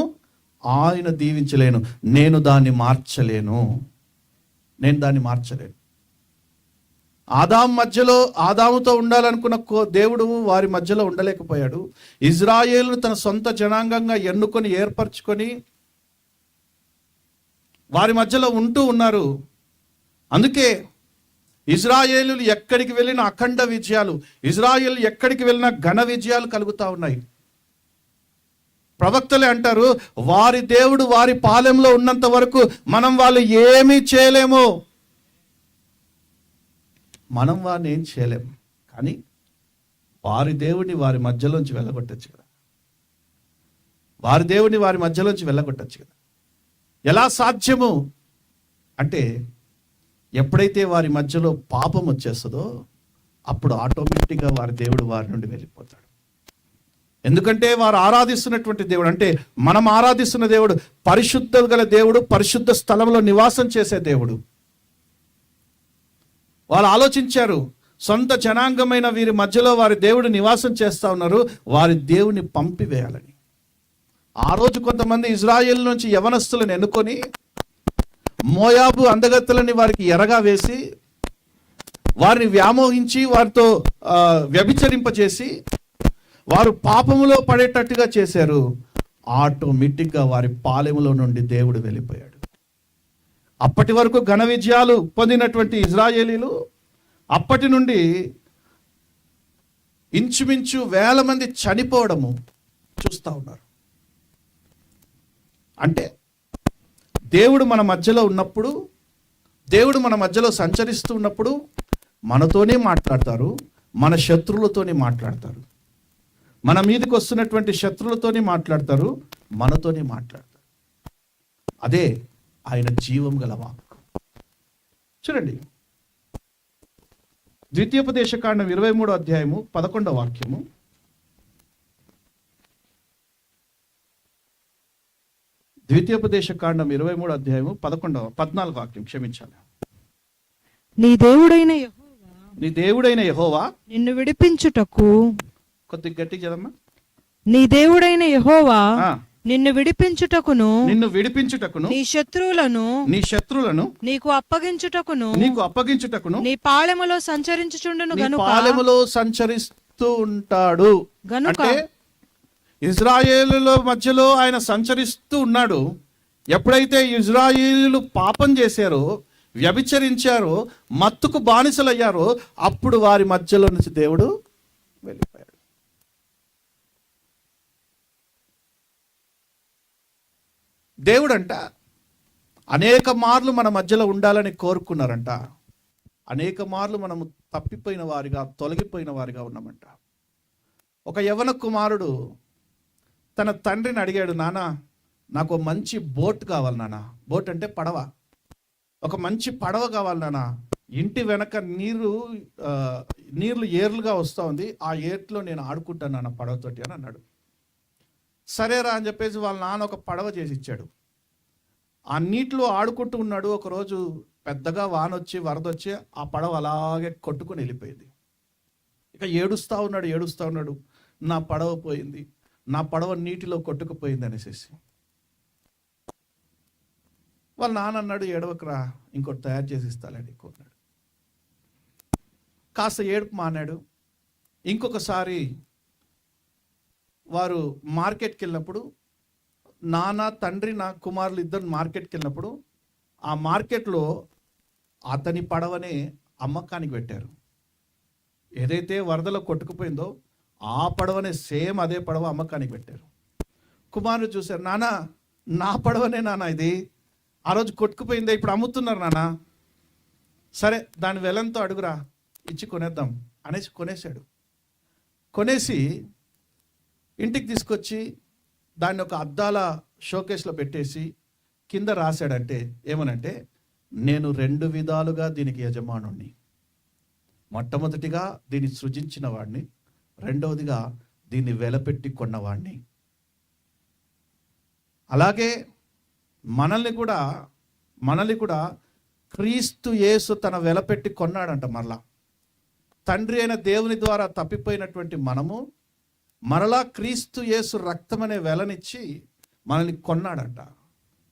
ఆయన దీవించలేను, నేను దాన్ని మార్చలేను. ఆదాముతో ఉండాలనుకున్న దేవుడు వారి మధ్యలో ఉండలేకపోయాడు. ఇజ్రాయేలును తన సొంత జనాంగంగా ఎన్నుకొని ఏర్పరచుకొని వారి మధ్యలో ఉంటూ ఉన్నారు. అందుకే ఇజ్రాయేలు ఎక్కడికి వెళ్ళిన అఖండ విజయాలు, ఇజ్రాయేల్ ఎక్కడికి వెళ్ళినా ఘన విజయాలు కలుగుతా ఉన్నాయి. ప్రవక్తలే అంటారు, వారి దేవుడు వారి పాలెంలో ఉన్నంత వరకు మనం వాళ్ళు ఏమీ చేయలేము. మనం వారిని ఏం చేయలేము, కానీ వారి దేవుడిని వారి మధ్యలోంచి వెళ్ళగొట్టచ్చు కదా. ఎలా సాధ్యము అంటే, ఎప్పుడైతే వారి మధ్యలో పాపం వచ్చేస్తుందో అప్పుడు ఆటోమేటిక్గా వారి దేవుడు వారి నుండి వెళ్ళిపోతాడు. ఎందుకంటే వారు ఆరాధిస్తున్నటువంటి దేవుడు, అంటే మనం ఆరాధిస్తున్న దేవుడు పరిశుద్ధత గల దేవుడు, పరిశుద్ధ స్థలంలో నివాసం చేసే దేవుడు. వాళ్ళు ఆలోచించారు, సొంత జనాంగమైన వీరి మధ్యలో వారి దేవుడు నివాసం చేస్తా ఉన్నారు, వారి దేవుని పంపివేయాలని. ఆ రోజు కొంతమంది ఇజ్రాయేల్ నుంచి యవనస్తులను ఎన్నుకొని మోయాబు అందగత్తెలని వారికి ఎరగా వేసి వారిని వ్యామోహించి వారితో వ్యభిచరింపజేసి వారు పాపములో పడేటట్టుగా చేశారు. ఆటోమేటిక్గా వారి పాలెములో నుండి దేవుడు వెళ్ళిపోయాడు. అప్పటి వరకు ఘన విజయాలు పొందినటువంటి ఇజ్రాయేలీలు అప్పటి నుండి ఇంచుమించు 1000 మంది చనిపోవడము చూస్తూ ఉన్నారు. అంటే దేవుడు మన మధ్యలో ఉన్నప్పుడు, దేవుడు మన మధ్యలో సంచరిస్తూ ఉన్నప్పుడు మనతోనే మాట్లాడతారు, మన శత్రువులతోనే మాట్లాడతారు. మన మీదకి వస్తున్నటువంటి శత్రువులతోనే మాట్లాడతారు, మనతోనే మాట్లాడతారు. అదే ఆయన జీవం గల వాక్కు. చూడండి, ద్వితీయోపదేశకాండం 23వ అధ్యాయము 11వ వాక్యము. ద్వితీయోపదేశకాండం 23వ అధ్యాయము 14వ వాక్యం, క్షమించాలి. నీ దేవుడైన యెహోవా నిన్ను విడిపించుటకు, కొద్దిగా గట్టి చదమ్మా. నీ దేవుడైన యెహోవా నిన్ను విడిపించుటకును నీ శత్రువులను నీకు అప్పగించుటకును నీ పాళెములో సంచరించుచుండును గనుక, పాళెములో సంచరిస్తూ ఉంటాడు గనుక. ఇజ్రాయేలుల మధ్యలో ఆయన సంచరిస్తూ ఉన్నాడు. ఎప్పుడైతే ఇజ్రాయేలు పాపం చేశారో, వ్యభిచరించారో, మత్తుకు బానిసలయ్యారో, అప్పుడు వారి మధ్యలో నుంచి దేవుడు వెళ్ళిపోయాడు. దేవుడంట అనేక మార్లు మన మధ్యలో ఉండాలని కోరుకున్నారంట. అనేక మార్లు మనము తప్పిపోయిన వారిగా, తొలగిపోయిన వారిగా ఉన్నామంట. ఒక యవన కుమారుడు తన తండ్రిని అడిగాడు, నాన్న నాకు మంచి బోట్ కావాలి నాన్న. బోట్ అంటే పడవ. ఒక మంచి పడవ కావాలి నాన్న. ఇంటి వెనక నీళ్లు ఏర్లుగా వస్తూ ఉంది, ఆ ఏట్లో నేను ఆడుకుంటాను నాన్న పడవతోటి అని అన్నాడు. సరేరా అని చెప్పేసి వాళ్ళ నాన్న ఒక పడవ చేసి ఇచ్చాడు. ఆ నీటిలో ఆడుకుంటూ ఉన్నాడు. ఒకరోజు పెద్దగా వానొచ్చి వరదొచ్చి ఆ పడవ అలాగే కొట్టుకొని వెళ్ళిపోయింది. ఇక ఏడుస్తూ ఉన్నాడు, నా పడవ పోయింది, నా పడవ నీటిలో కొట్టుకుపోయింది అనేసి. వాళ్ళ నాన్న అన్నాడు, ఏడవకరా, ఇంకోటి తయారు చేసి ఇస్తాలని కొన్నాడు. కాస్త ఏడుపు మానాడు. ఇంకొకసారి వారు మార్కెట్కి వెళ్ళినప్పుడు, నాన్న తండ్రి నా కుమారులు ఇద్దరు మార్కెట్కి వెళ్ళినప్పుడు ఆ మార్కెట్లో అతని పడవనే అమ్మకానికి పెట్టారు. ఏదైతే వరదలో కొట్టుకుపోయిందో ఆ పడవనే సేమ్ అదే పడవ అమ్మకానికి పెట్టారు. కుమారుడు చూశారు, నాన్న నా పడవనే నాన్న ఇది, ఆ రోజు కొట్టుకుపోయిందే, ఇప్పుడు అమ్ముతున్నారు నాన్న, సరే దాని వెలంతో అడుగురా ఇచ్చి కొనేద్దాం అనేసి కొనేశాడు. కొనేసి ఇంటికి తీసుకొచ్చి దాన్ని ఒక అద్దాల షోకేస్లో పెట్టేసి కింద రాశాడంటే ఏమనంటే, నేను 2 విధాలుగా దీనికి యజమానుణ్ణి. మొట్టమొదటిగా దీన్ని సృజించిన వాడిని, రెండవదిగా దీన్ని వెలపెట్టి కొన్నవాడిని. అలాగే మనల్ని కూడా క్రీస్తు యేసు తన వెలపెట్టి కొన్నాడంట. మరలా తండ్రి అయిన దేవుని ద్వారా తప్పిపోయినటువంటి మనము మరలా క్రీస్తు యేసు రక్తం అనే వెలనిచ్చి మనల్ని కొన్నాడంట.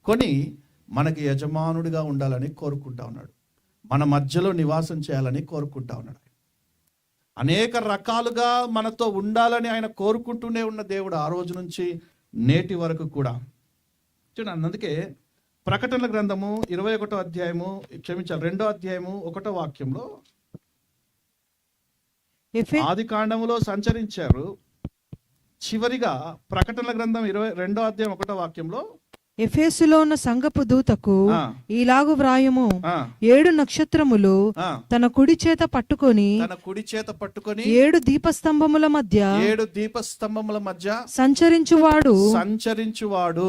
కొని మనకి యజమానుడిగా ఉండాలని కోరుకుంటా ఉన్నాడు. మన మధ్యలో నివాసం చేయాలని కోరుకుంటా ఉన్నాడు. అనేక రకాలుగా మనతో ఉండాలని ఆయన కోరుకుంటూనే ఉన్న దేవుడు ఆ రోజు నుంచి నేటి వరకు కూడా. చూడండి, అందుకే ప్రకటనల గ్రంథము 21వ అధ్యాయము 2వ అధ్యాయము 1వ వాక్యంలో ఆది కాండములో సంచరించారు. చివరిగా ప్రకటనల గ్రంథం 22వ అధ్యాయం 1వ వాక్యంలో ఎఫెసులో ఉన్న సంఘపు దూతకు ఈలాగు వ్రాయము, 7 నక్షత్రములు తన కుడి చేత పట్టుకొని 7 దీపస్తంభముల మధ్య సంచరించువాడు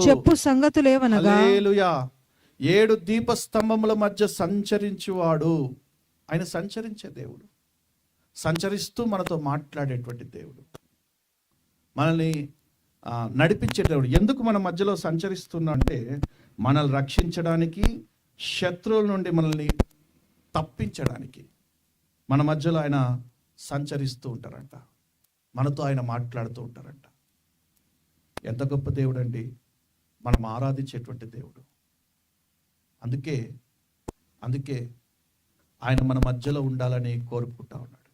చెప్పు సంగతులేవనగా. హల్లెలూయా. 7 దీపస్తంభముల మధ్య సంచరించువాడు. ఆయన సంచరించే దేవుడు, సంచరిస్తూ మనతో మాట్లాడేటువంటి దేవుడు, మనల్ని నడిపించే దేవుడు. ఎందుకు మన మధ్యలో సంచరిస్తున్నా అంటే మనల్ని రక్షించడానికి, శత్రువుల నుండి మనల్ని తప్పించడానికి మన మధ్యలో ఆయన సంచరిస్తూ ఉంటారంట. మనతో ఆయన మాట్లాడుతూ ఉంటారంట. ఎంత గొప్ప దేవుడు అండి మనం ఆరాధించేటువంటి దేవుడు. అందుకే ఆయన మన మధ్యలో ఉండాలని కోరుకుంటా ఉన్నాడు.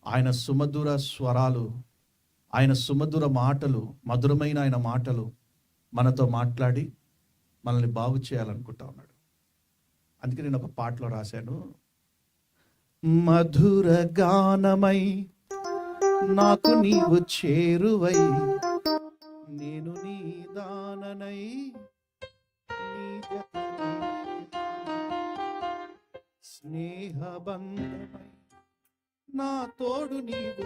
ఆయన సుమధుర స్వరాలు, ఆయన సుమధుర మాటలు, మధురమైన ఆయన మాటలు మనతో మాట్లాడి మనల్ని బాగు చేయాలనుకుంటా ఉన్నాడు. అందుకే నేను ఒక పాటలో రాశాను, మధుర గానమై నాకు నీవు చేరువై, నేను నీ దాననై నీ స్నేహబంధమై నా తోడు నీవు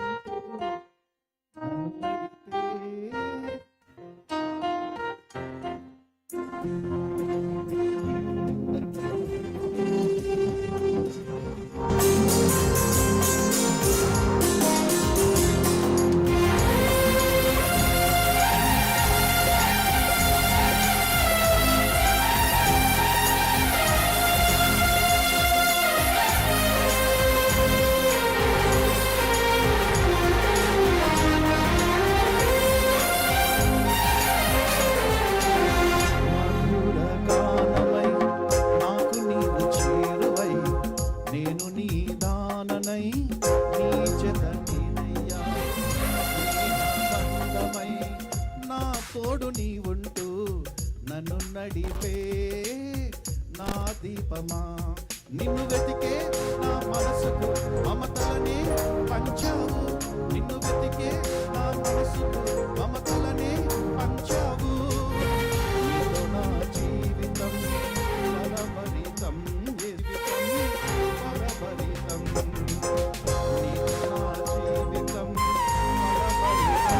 తోడు నీ ఉంటూ నన్ను నడిపే నా దీపమా, నిన్ను వెతికే నా మనసుకు మమతలనే పంచావు, నిన్ను వెతికే నా మనసుకు మమతలనే పంచావు. నీతో నా జీవితం పరభరితం, పరభరితం, నీతో నా జీవితం పరభరితం.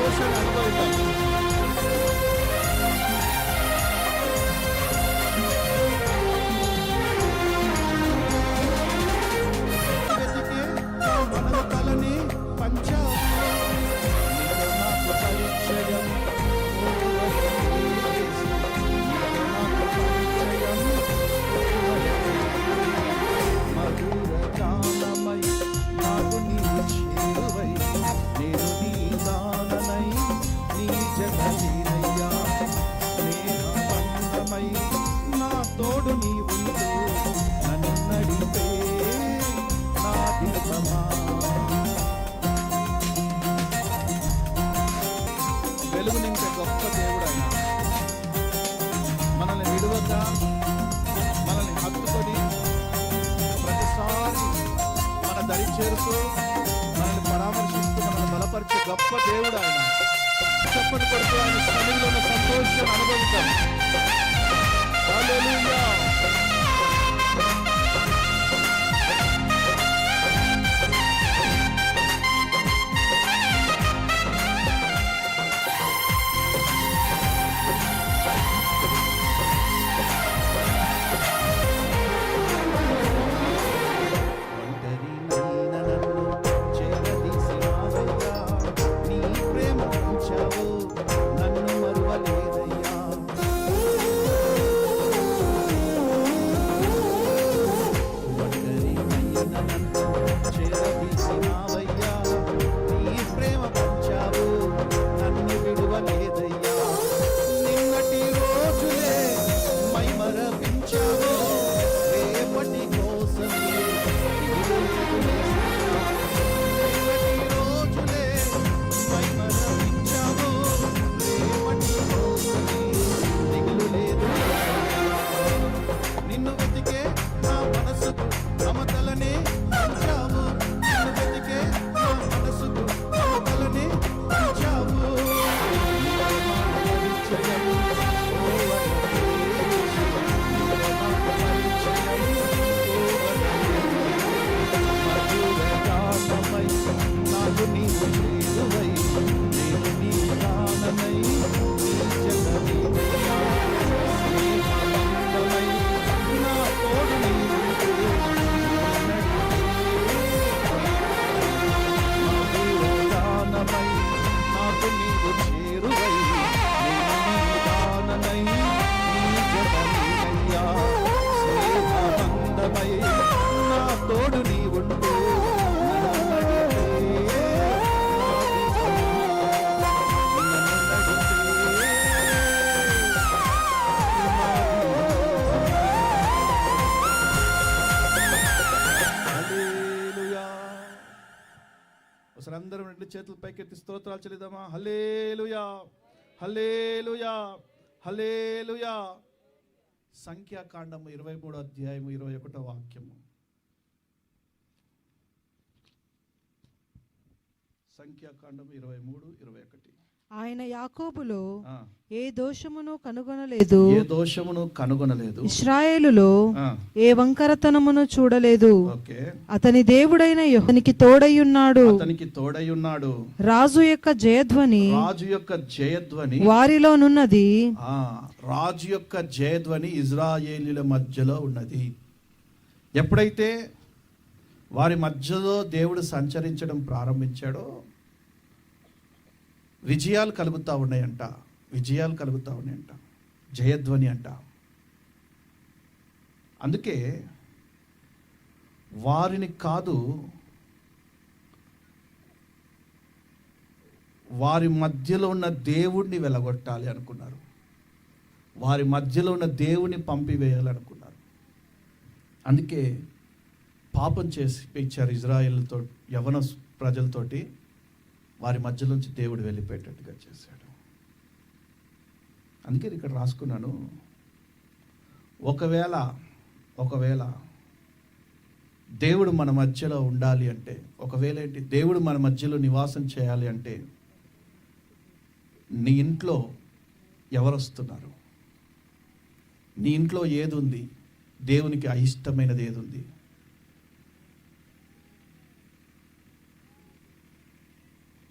సంతోషాన్ని అనుభవిద్దాం. వెతికే మన తలని పంచావు, నీవు నాకు పరిచయం, మధుర గానమై నాకు నీవు చేరువై, నేను నీ దాననై నీ జగలీనయ్యా. స్నేహబంధమై నా తోడు నీవుంటూ నన్ను నడిపే నా దీపమా. వెలుగు నింపే గొప్ప దేవుడు ఆయన. మనల్ని విడువక, మనల్ని హత్తుకొని ప్రతిసారి మన దరి చేరుతూ మనల్ని పరామర్శిస్తూ మనల్ని బలపరిచే గొప్ప దేవుడు ఆయన. చెప్పని కొడుతూ ఆయన సన్నిధిలో ఉన్న సంతోషం అనుభవిద్దాం. హల్లెలూయా. అందరం రెండు చేతులు పైకెత్తి స్తోత్రాలు చెల్లిద్దామా. హల్లెలూయా, హల్లెలూయా, హల్లెలూయా. సంఖ్యాకాండము 23వ అధ్యాయము 21వ వాక్యము. సంఖ్యాకాండము 23:21. ఆయన యాకోబులో ఏ దోషమును కనుగొనలేదు, ఏ దోషమును కనుగొనలేదు. ఇశ్రాయేలులో ఏ వంకరతనమును చూడలేదు. అతని దేవుడైన యెహోవానికి తోడైయున్నాడు, అతనికి తోడైయున్నాడు. రాజు యొక్క జయధ్వని, రాజు యొక్క జయధ్వని వారిలోనున్నది. రాజు యొక్క జయధ్వని ఇశ్రాయేలీయుల మధ్యలో ఉన్నది. ఎప్పుడైతే వారి మధ్యలో దేవుడు సంచరించడం ప్రారంభించాడో విజయాలు కలుగుతూ ఉన్నాయంట, విజయాలు కలుగుతూ ఉన్నాయంట, జయధ్వని అంట. అందుకే వారిని కాదు, వారి మధ్యలో ఉన్న దేవుడిని వెలగొట్టాలి అనుకున్నారు. వారి మధ్యలో ఉన్న దేవుని పంపివేయాలనుకున్నారు. అందుకే పాపం చేసి ఇచ్చారు ఇజ్రాయేల్తో, యవన ప్రజలతోటి. వారి మధ్యలోంచి దేవుడు వెళ్ళిపోయేటట్టుగా చేశాడు. అందుకే ఇక్కడ రాసుకున్నాను, ఒకవేళ దేవుడు మన మధ్యలో ఉండాలి అంటే, ఒకవేళ ఏంటి, దేవుడు మన మధ్యలో నివాసం చేయాలి అంటే, నీ ఇంట్లో ఎవరు వస్తున్నారు, నీ ఇంట్లో ఏది ఉంది, దేవునికి అయిష్టమైనది ఏది ఉంది.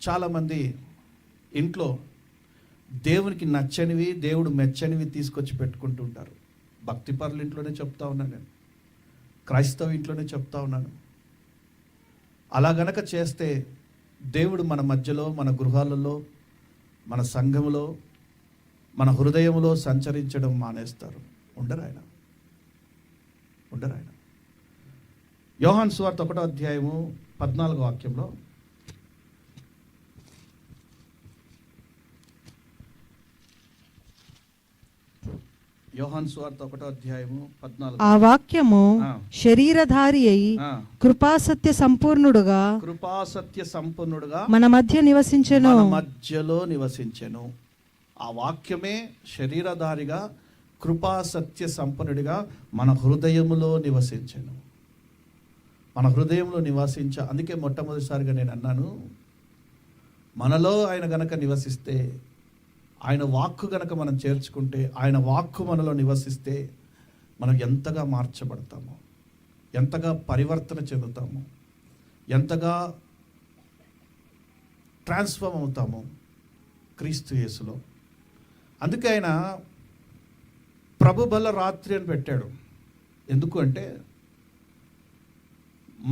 చాలామంది ఇంట్లో దేవునికి నచ్చనివి, దేవుడు మెచ్చనివి తీసుకొచ్చి పెట్టుకుంటూ ఉంటారు. భక్తి పరుల ఇంట్లోనే చెప్తా ఉన్నాను నేను, క్రైస్తవ ఇంట్లోనే చెప్తా ఉన్నాను. అలా గనక చేస్తే దేవుడు మన మధ్యలో, మన గృహాలలో, మన సంఘములో, మన హృదయంలో సంచరించడం మానేస్తారు. ఉండరు ఆయన. యోహాను సువార్త 1వ అధ్యాయము 14వ వాక్యంలో, యోహాను సువార్త 1వ అధ్యాయము 14. ఆ వాక్యము శరీరధారి అయి కృపాసత్య సంపూర్ణుడుగా మన మధ్యలో నివసించెను. ఆ వాక్యమే శరీరధారిగా కృపాసత్య సంపన్నుడిగా మన హృదయములో నివసించెను. మన హృదయంలో అందుకే మొట్టమొదటిసారిగా నేను అన్నాను, మనలో ఆయన గనక నివసిస్తే, ఆయన వాక్కు గనక మనం చేర్చుకుంటే, ఆయన వాక్కు మనలో నివసిస్తే మనం ఎంతగా మార్చబడతామో, ఎంతగా పరివర్తన చెందుతామో, ఎంతగా ట్రాన్స్ఫార్మ్ అవుతామో క్రీస్తు యేసులో. అందుకే ఆయన ప్రభు బల రాత్రి అని పెట్టాడు. ఎందుకు అంటే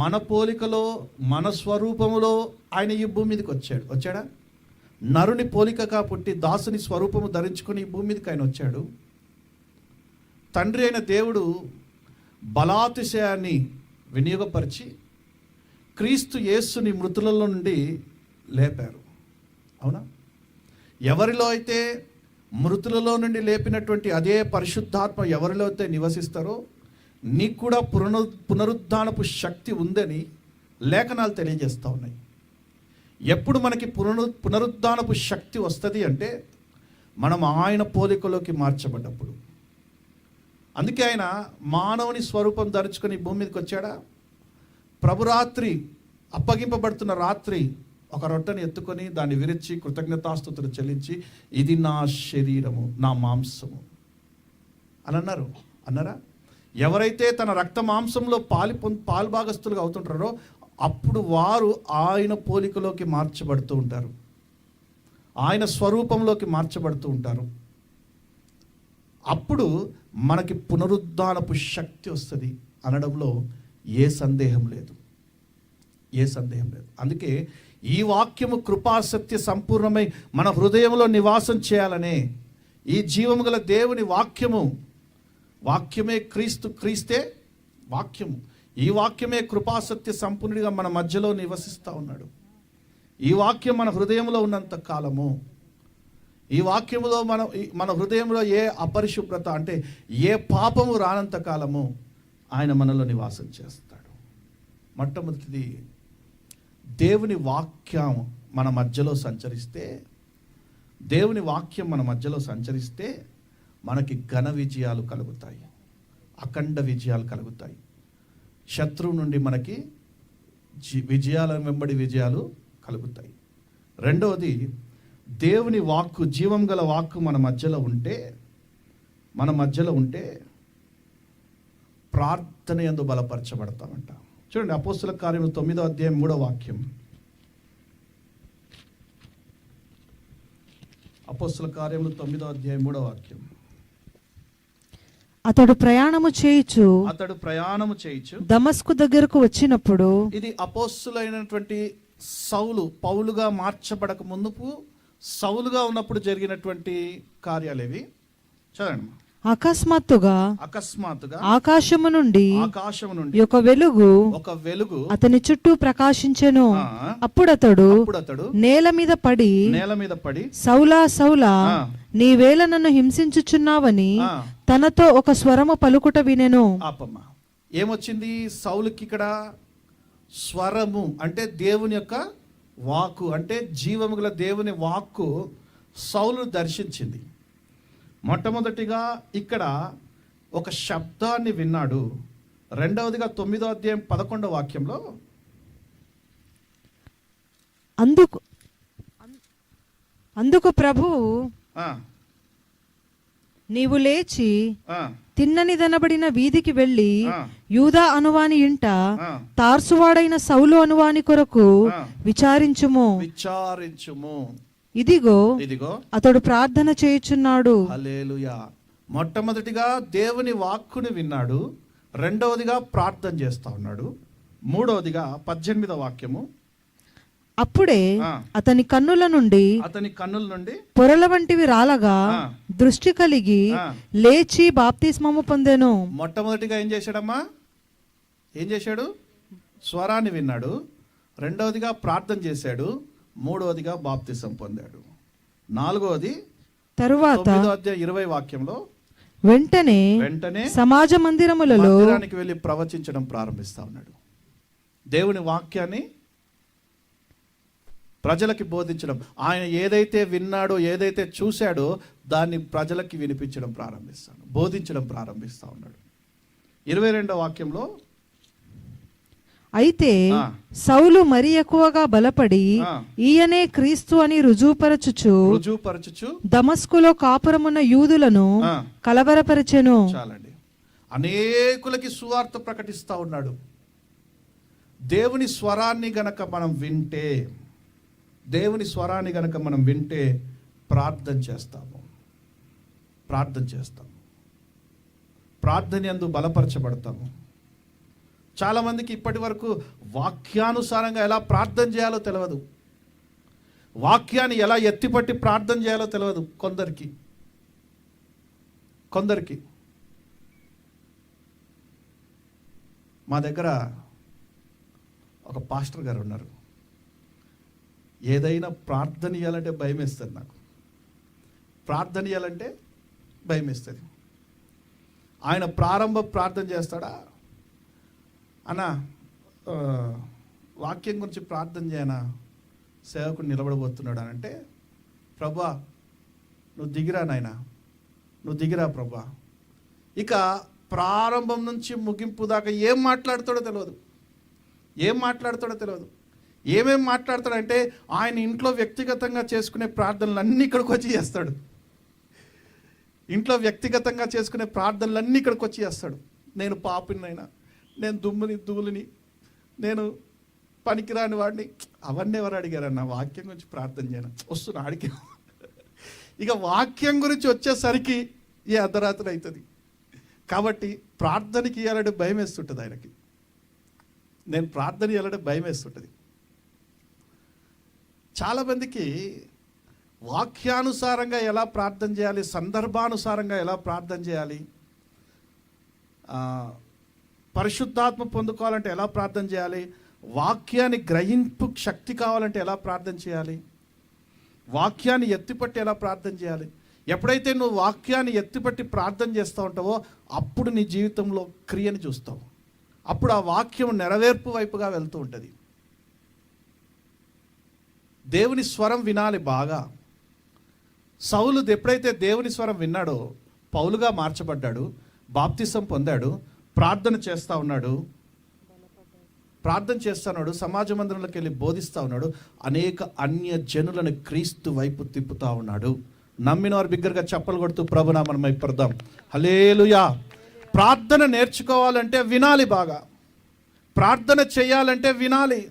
మన పోలికలో, మన స్వరూపములో ఆయన ఈ భూమి మీదకి వచ్చాడా? నరుని పోలికగా పుట్టి దాసుని స్వరూపము ధరించుకొని ఈ భూమి మీదకి ఆయన వచ్చాడు. తండ్రి అయిన దేవుడు బలాతిశయాన్ని వినియోగపరిచి క్రీస్తు యేసుని మృతులలో నుండి లేపారు. అవునా? ఎవరిలో అయితే మృతులలో నుండి లేపినటువంటి అదే పరిశుద్ధాత్మ ఎవరిలో అయితే నివసిస్తారో నీకు కూడా పునరుద్ధానపు శక్తి ఉందని లేఖనాలు తెలియజేస్తూ ఉన్నాయి. ఎప్పుడు మనకి పునరుద్ధానపు శక్తి వస్తుంది అంటే మనం ఆయన పోలికలోకి మార్చబడ్డప్పుడు. అందుకే ఆయన మానవుని స్వరూపం ధరించుకొని భూమి మీదకి వచ్చాడా? ప్రభురాత్రి అప్పగింపబడుతున్న రాత్రి ఒక రొట్టెని ఎత్తుకొని దాన్ని విరిచి కృతజ్ఞతాస్తుతులు చెల్లించి ఇది నా శరీరము, నా మాంసము అని అన్నారా? ఎవరైతే తన రక్త మాంసంలో పాలుభాగస్తులుగా అవుతుంటారో అప్పుడు వారు ఆయన పోలికలోకి మార్చబడుతూ ఉంటారు, ఆయన స్వరూపంలోకి మార్చబడుతూ ఉంటారు. అప్పుడు మనకి పునరుద్ధానపు శక్తి వస్తుంది అనడంలో ఏ సందేహం లేదు. అందుకే ఈ వాక్యము కృపాసత్య సంపూర్ణమై మన హృదయంలో నివాసం చేయాలనే ఈ జీవము గల దేవుని వాక్యమే క్రీస్తే వాక్యము. ఈ వాక్యమే కృపాసత్య సంపూర్ణుడిగా మన మధ్యలో నివసిస్తూ ఉన్నాడు. ఈ వాక్యం మన హృదయంలో ఉన్నంత కాలము, ఈ వాక్యములో మన హృదయంలో ఏ అపరిశుభ్రత అంటే ఏ పాపము రానంత కాలము ఆయన మనలో నివాసం చేస్తాడు. మొట్టమొదటిది దేవుని వాక్యం మన మధ్యలో సంచరిస్తే మనకి ఘన విజయాలు కలుగుతాయి, అఖండ విజయాలు కలుగుతాయి. శత్రువు నుండి మనకి విజయాల వెంబడి విజయాలు కలుగుతాయి. రెండవది దేవుని వాక్కు, జీవం గల వాక్కు మన మధ్యలో ఉంటే ప్రార్థన యందు బలపరచబడతామంట. చూడండి, అపోస్తుల కార్యములు 9వ అధ్యాయం 3వ వాక్యం. అపోస్తుల కార్యములు 9వ అధ్యాయం 3వ వాక్యం. అతడు ప్రయాణము చేయుచు దమస్కు దగ్గరకు వచ్చినప్పుడు, ఇది అపోస్తులైనటువంటి పౌలుగా మార్చబడక మునుపు సౌలుగా ఉన్నప్పుడు జరిగినటువంటి కార్యాలేవి. చదవండి. అకస్మాత్తుగా ఆకాశము నుండి ఒక వెలుగు అతని చుట్టూ ప్రకాశించెను. అప్పుడు అతడు నేల మీద పడి సౌలా సౌలా, నీవేళ నన్ను హింసించుచున్నావని తనతో ఒక స్వరము పలుకుట వినెను. ఏమొచ్చింది సౌలుకి ఇక్కడ? స్వరము అంటే దేవుని యొక్క వాక్కు, అంటే జీవము గల దేవుని వాక్కు సౌలును దర్శించింది. మొట్టమొదటిగా ఇక్కడ ఒక శబ్దాన్ని విన్నాడు. రెండవదిగా 9వ అధ్యాయం 11వ వాక్యంలో, అందుకు ప్రభువు నీవు లేచి తిన్ననిదనబడిన వీధికి వెళ్ళి యూదా అనువాని ఇంట తార్సువాడైన సౌలు అనువాని కొరకు విచారించుము. ఇదిగో ఇదిగో అతడు ప్రార్థన చేయుచున్నాడు. హల్లెలూయా. మొట్టమొదటిగా దేవుని వాక్కుని విన్నాడు, రెండవదిగా ప్రార్థన చేస్తా ఉన్నాడు, మూడవదిగా 18వ వాక్యము, అప్పుడే అతని కన్నుల నుండి పొరల వంటివి రాలగా దృష్టి కలిగి లేచి బాప్తిస్మము పొందెను. మొట్టమొదటిగా ఏం చేశాడమ్మా? ఏం చేశాడు? స్వరాన్ని విన్నాడు, రెండవదిగా ప్రార్థన చేశాడు, మూడవదిగా బాప్తిసం పొందాడు. నాలుగవది తరువాత 9వ అధ్యాయం 20వ వాక్యంలో వెంటనే సమాజ మందిరములలో వెళ్ళి ప్రవచించడం ప్రారంభిస్తా ఉన్నాడు. దేవుని వాక్యాన్ని ప్రజలకి బోధించడం, ఆయన ఏదైతే విన్నాడో, ఏదైతే చూశాడో దాన్ని ప్రజలకి వినిపించడం ప్రారంభిస్తాడు, బోధించడం ప్రారంభిస్తా ఉన్నాడు. 22వ వాక్యంలో, అయితే సౌలు మరి ఎక్కువగా బలపడి ఈయనే క్రీస్తు అని రుజువుపరచుచు దమస్కులో కాపురమున్న యూదులను కలవరపరిచెను. చాలండి, అనేకులకి సువార్త ప్రకటిస్తా ఉన్నాడు. దేవుని స్వరాన్ని గనక మనం వింటే, దేవుని స్వరాన్ని గనక మనం వింటే ప్రార్థన చేస్తాము, ప్రార్థన యందు బలపరచబడతాము. చాలామందికి ఇప్పటి వరకు వాక్యానుసారంగా ఎలా ప్రార్థన చేయాలో తెలియదు, వాక్యాన్ని ఎలా ఎత్తిపట్టి ప్రార్థన చేయాలో తెలియదు కొందరికి. మా దగ్గర ఒక పాస్టర్ గారు ఉన్నారు. ఏదైనా ప్రార్థన చేయాలంటే భయం వేస్తుంది నాకు, భయం వేస్తుంది. ఆయన ప్రారంభ ప్రార్థన చేస్తాడా, అన్న వాక్యం గురించి ప్రార్థన చేయనా, సేవకుడు నిలబడబోతున్నాడు అని అంటే, ప్రభా నువ్వు దిగిరా నాయనా, నువ్వు దిగిరా ప్రభా. ఇక ప్రారంభం నుంచి ముగింపు దాకా ఏం మాట్లాడతాడో తెలియదు, ఏమేం మాట్లాడతాడంటే ఆయన ఇంట్లో వ్యక్తిగతంగా చేసుకునే ప్రార్థనలన్నీ ఇక్కడికి వచ్చి చేస్తాడు. నేను పాపినైనా, నేను ధూళిని, నేను పనికిరాని వాడిని, అవన్నీ ఎవరు అడిగారన్న? వాక్యం గురించి ప్రార్థన చేయను, వస్తున్నా అడిగి. ఇక వాక్యం గురించి వచ్చేసరికి ఏ అర్ధరాత్రి అవుతుంది. కాబట్టి ప్రార్థనకి ఇవ్వాలంటే భయం వేస్తుంటుంది ఆయనకి, నేను ప్రార్థన చేయాలంటే భయం వేస్తుంటుంది. చాలామందికి వాక్యానుసారంగా ఎలా ప్రార్థన చేయాలి, సందర్భానుసారంగా ఎలా ప్రార్థన చేయాలి, పరిశుద్ధాత్మ పొందుకోవాలంటే ఎలా ప్రార్థన చేయాలి, వాక్యాన్ని గ్రహింపు శక్తి కావాలంటే ఎలా ప్రార్థన చేయాలి, వాక్యాన్ని ఎత్తిపట్టి ఎలా ప్రార్థన చేయాలి. ఎప్పుడైతే నువ్వు వాక్యాన్ని ఎత్తిపట్టి ప్రార్థన చేస్తూ ఉంటావో అప్పుడు నీ జీవితంలో క్రియని చూస్తావు, అప్పుడు ఆ వాక్యం నెరవేర్పు వైపుగా వెళ్తూ ఉంటుంది. దేవుని స్వరం వినాలి బాగా. సౌలు ఎప్పుడైతే దేవుని స్వరం విన్నాడో పౌలుగా మార్చబడ్డాడు, బాప్తిసం పొందాడు, ప్రార్థన చేస్తున్నాడు, సమాజ మందిరంలోకి వెళ్ళి బోధిస్తూ ఉన్నాడు, అనేక అన్య జనులను క్రీస్తు వైపు తిప్పుతా ఉన్నాడు. నమ్మిన వారు బిగ్గరగా చప్పలు కొడుతూ ప్రభునామం మైపడదాం. హల్లెలూయా. ప్రార్థన నేర్చుకోవాలంటే వినాలి బాగా, ప్రార్థన చేయాలంటే వినాలి.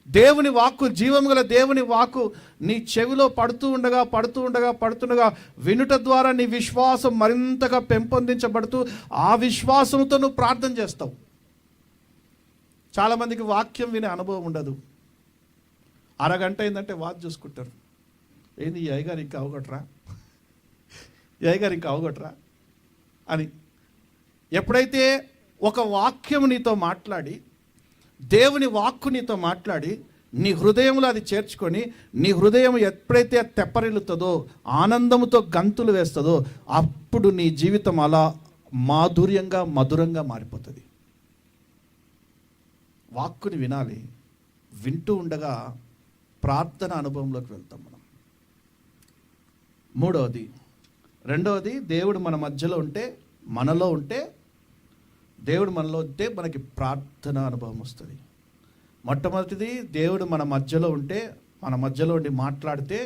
దేవుని వాక్కు, జీవం గల దేవుని వాక్కు నీ చెవిలో పడుతూ ఉండగా వినుట ద్వారా నీ విశ్వాసం మరింతగా పెంపొందించబడుతూ ఆ విశ్వాసంతో నువ్వు ప్రార్థన చేస్తావు. చాలామందికి వాక్యం వినే అనుభవం ఉండదు. అరగంట అయిందంటే వాచ్ చూసుకుంటారు, ఏంది ఈ అయ్యగారు ఇంకా అవగొట్టరా అని. ఎప్పుడైతే ఒక వాక్యం నీతో మాట్లాడి, దేవుని వాక్కు నీతో మాట్లాడి నీ హృదయంలో అది చేర్చుకొని, నీ హృదయం ఎప్పుడైతే తెప్పరిల్లుతుందో, ఆనందంతో గంతులు వేస్తుందో, అప్పుడు నీ జీవితం అలా మాధుర్యంగా మధురంగా మారిపోతుంది. వాక్కుని వినాలి, వింటూ ఉండగా ప్రార్థన అనుభవంలోకి వెళ్తాం మనం. రెండవది దేవుడు మన మధ్యలో ఉంటే, దేవుడు మనలో ఉంటే మనకి ప్రార్థన అనుభవం వస్తుంది. మొట్టమొదటిది, దేవుడు మన మధ్యలో ఉంటే, మన మధ్యలో ఉండి మాట్లాడితే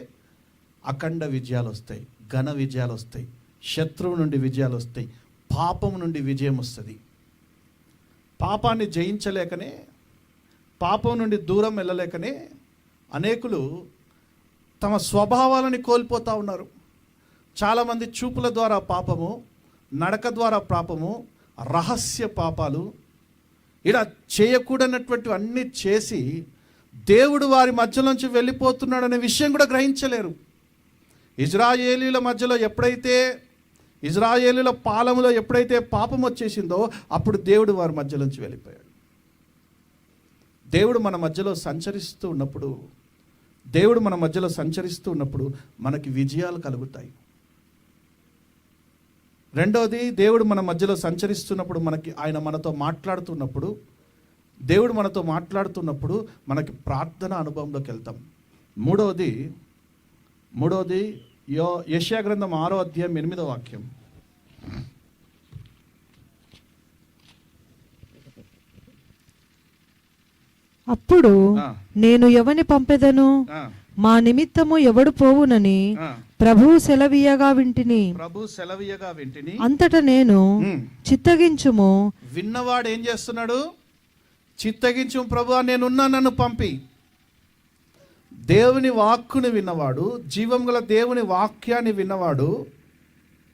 అఖండ విజయాలు వస్తాయి, ఘన విజయాలు వస్తాయి, శత్రువు నుండి విజయాలు వస్తాయి, పాపం నుండి విజయం వస్తుంది. పాపాన్ని జయించలేకనే, పాపం నుండి దూరం వెళ్ళలేకనే అనేకులు తమ స్వభావాలని కోల్పోతూ ఉన్నారు. చాలామంది చూపుల ద్వారా పాపము, నడక ద్వారా పాపము, రహస్య పాపాలు, ఇలా చేయకూడనటువంటి అన్నీ చేసి దేవుడు వారి మధ్యలోంచి వెళ్ళిపోతున్నాడనే విషయం కూడా గ్రహించలేరు. ఇజ్రాయేలీల మధ్యలో ఎప్పుడైతే, ఇజ్రాయేలీల పాలనలో ఎప్పుడైతే పాపం వచ్చేసిందో అప్పుడు దేవుడు వారి మధ్యలోంచి వెళ్ళిపోయాడు. దేవుడు మన మధ్యలో సంచరిస్తూ ఉన్నప్పుడు మనకి విజయాలు కలుగుతాయి. రెండవది, దేవుడు మన మధ్యలో సంచరిస్తున్నప్పుడు ఆయన మనతో మాట్లాడుతున్నప్పుడు మనకి ప్రార్థన అనుభవంలోకి వెళ్తాం. మూడవది యెషయా గ్రంథం 6వ అధ్యాయం 8వ వాక్యం. అప్పుడు నేను ఎవని పంపెదను, మా నిమిత్తము ఎవడు పోవునని ప్రభువు సెలవీయగా వింటిని. అంతటా నేను చిత్తగించుము. విన్నవాడు ఏం చేస్తున్నాడు? చిత్తగించుము ప్రభువా, నేనున్నా, నన్ను పంపి. దేవుని వాక్కుని విన్నవాడు, జీవం గల దేవుని వాక్యాన్ని విన్నవాడు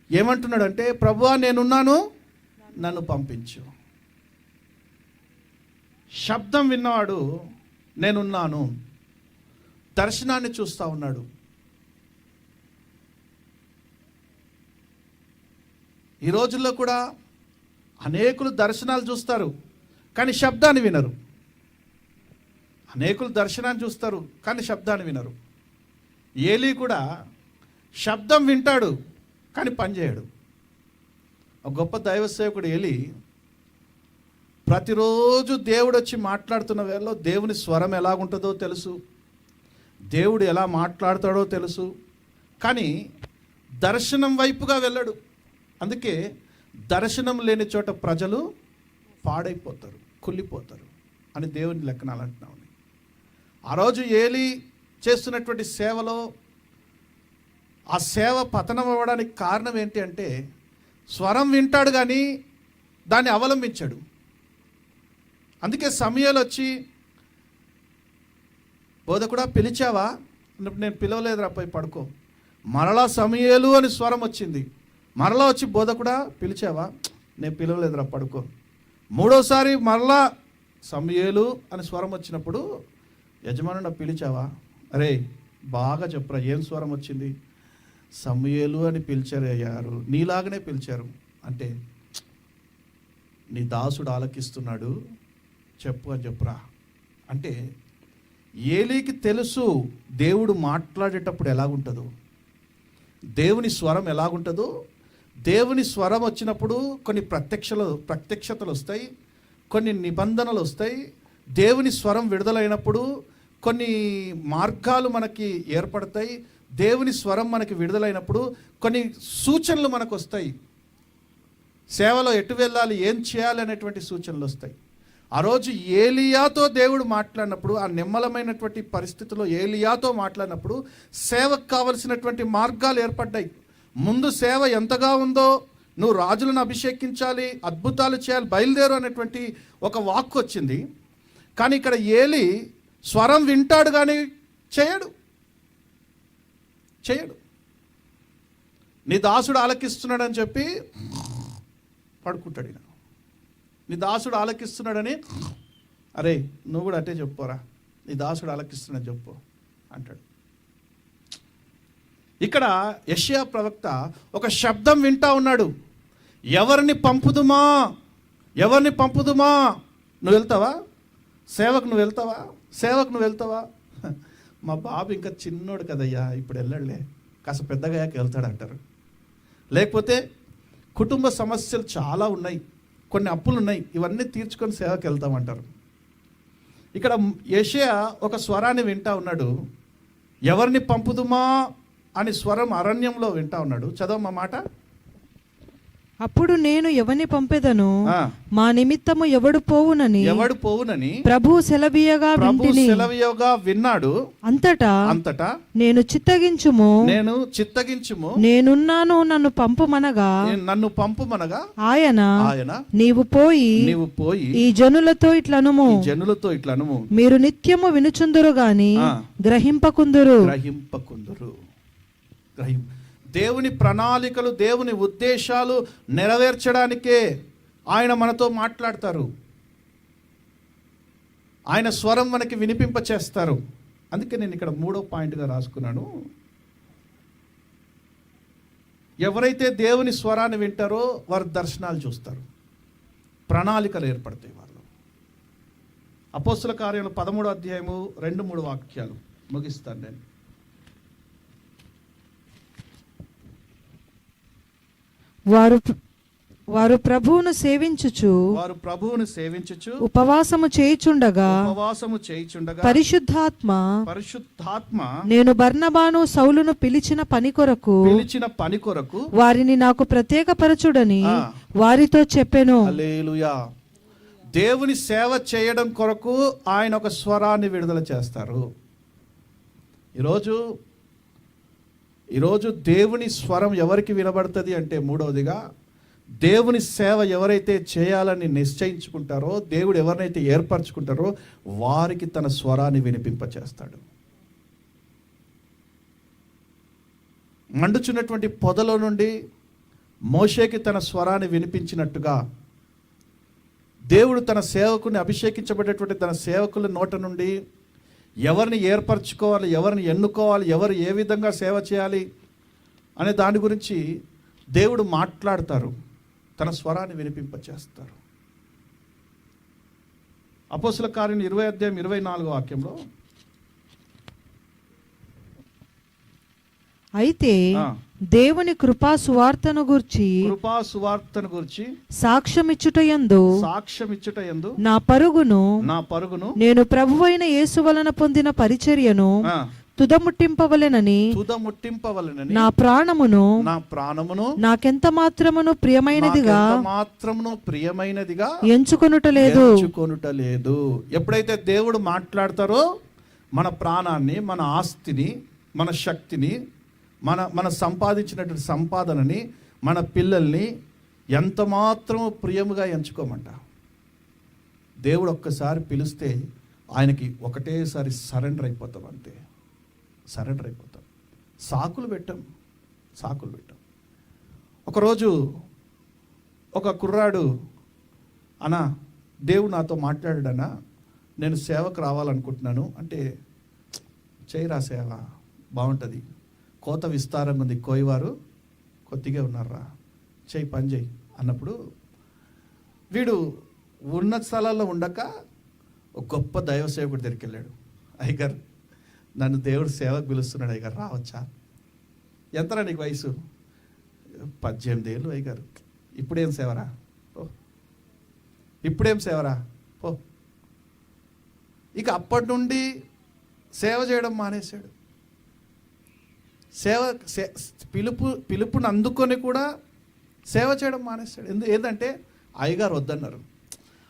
ఏమంటున్నాడంటే, ప్రభువా నేనున్నాను, నన్ను పంపించు. శబ్దం విన్నవాడు నేనున్నాను, దర్శనాన్ని చూస్తూ ఉన్నాడు. ఈ రోజుల్లో కూడా అనేకులు దర్శనాలు చూస్తారు కానీ శబ్దాన్ని వినరు. అనేకులు దర్శనాన్ని చూస్తారు కానీ శబ్దాన్ని వినరు. ఏలీ కూడా శబ్దం వింటాడు కానీ పనిచేయడు. ఒక గొప్ప దైవ సేవకుడు ఏలీ ప్రతిరోజు దేవుడు వచ్చి మాట్లాడుతున్న వేళలో దేవుని స్వరం ఎలాగుంటుందో తెలుసు, దేవుడు ఎలా మాట్లాడతాడో తెలుసు, కానీ దర్శనం వైపుగా వెళ్ళడు. అందుకే దర్శనం లేని చోట ప్రజలు పాడైపోతారు, కుళ్ళిపోతారు అని దేవుని లెక్కనాలు అంటున్నాం. ఆ రోజు ఏలీ చేస్తున్నటువంటి సేవలో ఆ సేవ పతనం అవ్వడానికి కారణం ఏంటి అంటే, స్వరం వింటాడు కానీ దాన్ని అవలంబించాడు. అందుకే సమయాలు వచ్చి, బోధకుడా పిలిచావా? నేను పిలవలేదురా, పోయి పడుకో. మరలా సమయాలు అని స్వరం వచ్చింది. మరలా వచ్చి, బోధకుడా పిలిచావా? నేను పిలవలేదురా, పడుకో. మూడోసారి మరలా సమయాలు అని స్వరం వచ్చినప్పుడు, యజమానుడు పిలిచావా? అరే బాగా చెప్పరా, ఏం స్వరం వచ్చింది? సమయాలు అని పిలిచారు అయ్యారు, నీలాగనే పిలిచారు. అంటే నీ దాసుడు ఆలకిస్తున్నాడు, చెప్పు అని చెప్పురా. అంటే ఏలీకి తెలుసు దేవుడు మాట్లాడేటప్పుడు ఎలాగుంటుందో, దేవుని స్వరం ఎలాగుంటుందో. దేవుని స్వరం వచ్చినప్పుడు కొన్ని ప్రత్యక్షతలు వస్తాయి, కొన్ని నిబంధనలు వస్తాయి. దేవుని స్వరం విడుదలైనప్పుడు కొన్ని మార్గాలు మనకి ఏర్పడతాయి. దేవుని స్వరం మనకి విడుదలైనప్పుడు కొన్ని సూచనలు మనకు వస్తాయి. సేవలో ఎటు వెళ్ళాలి, ఏం చేయాలి అనేటువంటి సూచనలు వస్తాయి. ఆ రోజు ఏలియాతో దేవుడు మాట్లాడినప్పుడు, ఆ నిమ్మలమైనటువంటి పరిస్థితిలో ఏలియాతో మాట్లాడినప్పుడు సేవకు కావలసినటువంటి మార్గాలు ఏర్పడ్డాయి. ముందు సేవ ఎంతగా ఉందో, నువ్వు రాజులను అభిషేకించాలి, అద్భుతాలు చేయాలి, బయలుదేరు అనేటువంటి ఒక వాక్కు వచ్చింది. కానీ ఇక్కడ ఏలీ స్వరం వింటాడు కానీ చేయడు. నీ దాసుడు ఆలకిస్తున్నాడని చెప్పి పడుకుంటాడు. నీ దాసుడు ఆలకిస్తున్నాడని, అరే నువ్వు కూడా అట్టే చెప్పుకోరా, నీ దాసుడు ఆలకిస్తున్నాడని చెప్పు అంటాడు. ఇక్కడ యెషయా ప్రవక్త ఒక శబ్దం వింటా ఉన్నాడు. ఎవరిని పంపుదుమా? నువ్వు వెళ్తావా? సేవకు నువ్వు వెళ్తావా? మా బాబు ఇంకా చిన్నోడు కదయ్యా, ఇప్పుడు వెళ్ళడులే, కాస్త పెద్దగా వెళ్తాడు అంటారు. లేకపోతే కుటుంబ సమస్యలు చాలా ఉన్నాయి, కొన్ని అప్పులు ఉన్నాయి, ఇవన్నీ తీర్చుకొని సేవకు వెళ్తామంటారు. ఇక్కడ యెషయా ఒక స్వరాన్ని వింటా ఉన్నాడు. ఎవరిని పంపుదుమా అని స్వరం అరణ్యంలో వింటా ఉన్నాడు. చదవమ్మా మాట. అప్పుడు నేను ఎవని పంపెదను, ఆ, మా నిమిత్తము ఎవడు పోవునని ప్రభు సెలవీయగా విన్నాడు. అంతటా నేను చిత్తగించుము, నేనున్నాను, నన్ను పంపుమనగా ఆయన నీవు పోయి ఈ జనులతో ఇట్లనుము, మీరు నిత్యము వినుచుందురు గాని గ్రహింపకుందురు. దేవుని ప్రణాళికలు, దేవుని ఉద్దేశాలు నెరవేర్చడానికే ఆయన మనతో మాట్లాడతారు. ఆయన స్వరం మనకి వినిపింప చేస్తారు. అందుకే నేను ఇక్కడ 3వ పాయింట్గా రాసుకున్నాను. ఎవరైతే దేవుని స్వరాన్ని వింటారో వారు దర్శనాలు చూస్తారు, ప్రణాళికలు ఏర్పడతాయి వాళ్ళు. అపోస్తుల కార్యాలు 13వ అధ్యాయము 2-3 వాక్యాలు ముగిస్తాను నేను. వారు ప్రభువును సేవించుచు ఉపవాసము చేయుచుండగా పరిశుద్ధాత్మ నేను బర్నబాను సౌలును పిలిచిన పని కొరకు వారిని నాకు ప్రత్యేకపరచుడని వారితో చెప్పెను. హల్లెలూయా. దేవుని సేవ చేయడం కొరకు ఆయన ఒక స్వరాన్ని విడుదల చేస్తారు. ఈరోజు దేవుని స్వరం ఎవరికి వినబడుతుంది అంటే, 3వదిగా దేవుని సేవ ఎవరైతే చేయాలని నిశ్చయించుకుంటారో, దేవుడు ఎవరినైతే ఏర్పరచుకుంటారో వారికి తన స్వరాన్ని వినిపింపచేస్తాడు. మండుచున్నటువంటి పొదలో నుండి మోషేకి తన స్వరాన్ని వినిపించినట్టుగా దేవుడు తన సేవకుని, అభిషేకించబడేటువంటి తన సేవకుల నోట నుండి ఎవరిని ఏర్పరచుకోవాలి, ఎవరిని ఎన్నుకోవాలి, ఎవరు ఏ విధంగా సేవ చేయాలి అనే దాని గురించి దేవుడు మాట్లాడతారు, తన స్వరాన్ని వినిపింపచేస్తారు. అపోస్తుల కార్యం 20వ అధ్యాయం 24వ వాక్యంలో, అయితే దేవుని కృపా సువార్తను గూర్చి సాక్ష్యమిచ్చుటయందు నా పరుగును నేను ప్రభువైన యేసు వలన పొందిన పరిచర్యను తుదముట్టింపవలెనని నా ప్రాణమును నాకెంత మాత్రమును ప్రియమైనదిగా ఎంచుకొనుటలేదు. ఎప్పుడైతే దేవుడు మాట్లాడతారో మన ప్రాణాన్ని, మన ఆస్తిని, మన శక్తిని, మన సంపాదించినటువంటి సంపాదనని, మన పిల్లల్ని ఎంత మాత్రం ప్రియముగా ఎంచుకోమంట. దేవుడు ఒక్కసారి పిలిస్తే ఆయనకి ఒకటేసారి సరెండర్ అయిపోతాం, అంతే. సరెండర్ అయిపోతాం. సాకులు పెట్టాం. ఒకరోజు ఒక కుర్రాడు, అన్నా దేవుడు నాతో మాట్లాడాడన్నా, నేను సేవకు రావాలనుకుంటున్నాను అంటే, చేయరా సేవ, బాగుంటుంది, కోత విస్తారంగా ఉంది, కోయివారు కొద్దిగా ఉన్నారా, చేయి, పని చేయి అన్నప్పుడు వీడు ఉన్న స్థలాల్లో ఉండక ఒక గొప్ప దైవ సేవకుడి దగ్గరికి వెళ్ళాడు. అయ్యగారు, నన్ను దేవుడు సేవకు పిలుస్తున్నాడు, అయ్యగారు రావచ్చా? ఎంతరా నీకు వయసు? 18 ఏళ్ళు. అయ్యగారు, ఇప్పుడేం సేవరా? పో. ఇక అప్పటి నుండి సేవ చేయడం మానేశాడు. పిలుపుని అందుకొని కూడా సేవ చేయడం మానేస్తాడు. ఏంటంటే అయ్యగారు వద్దన్నారు.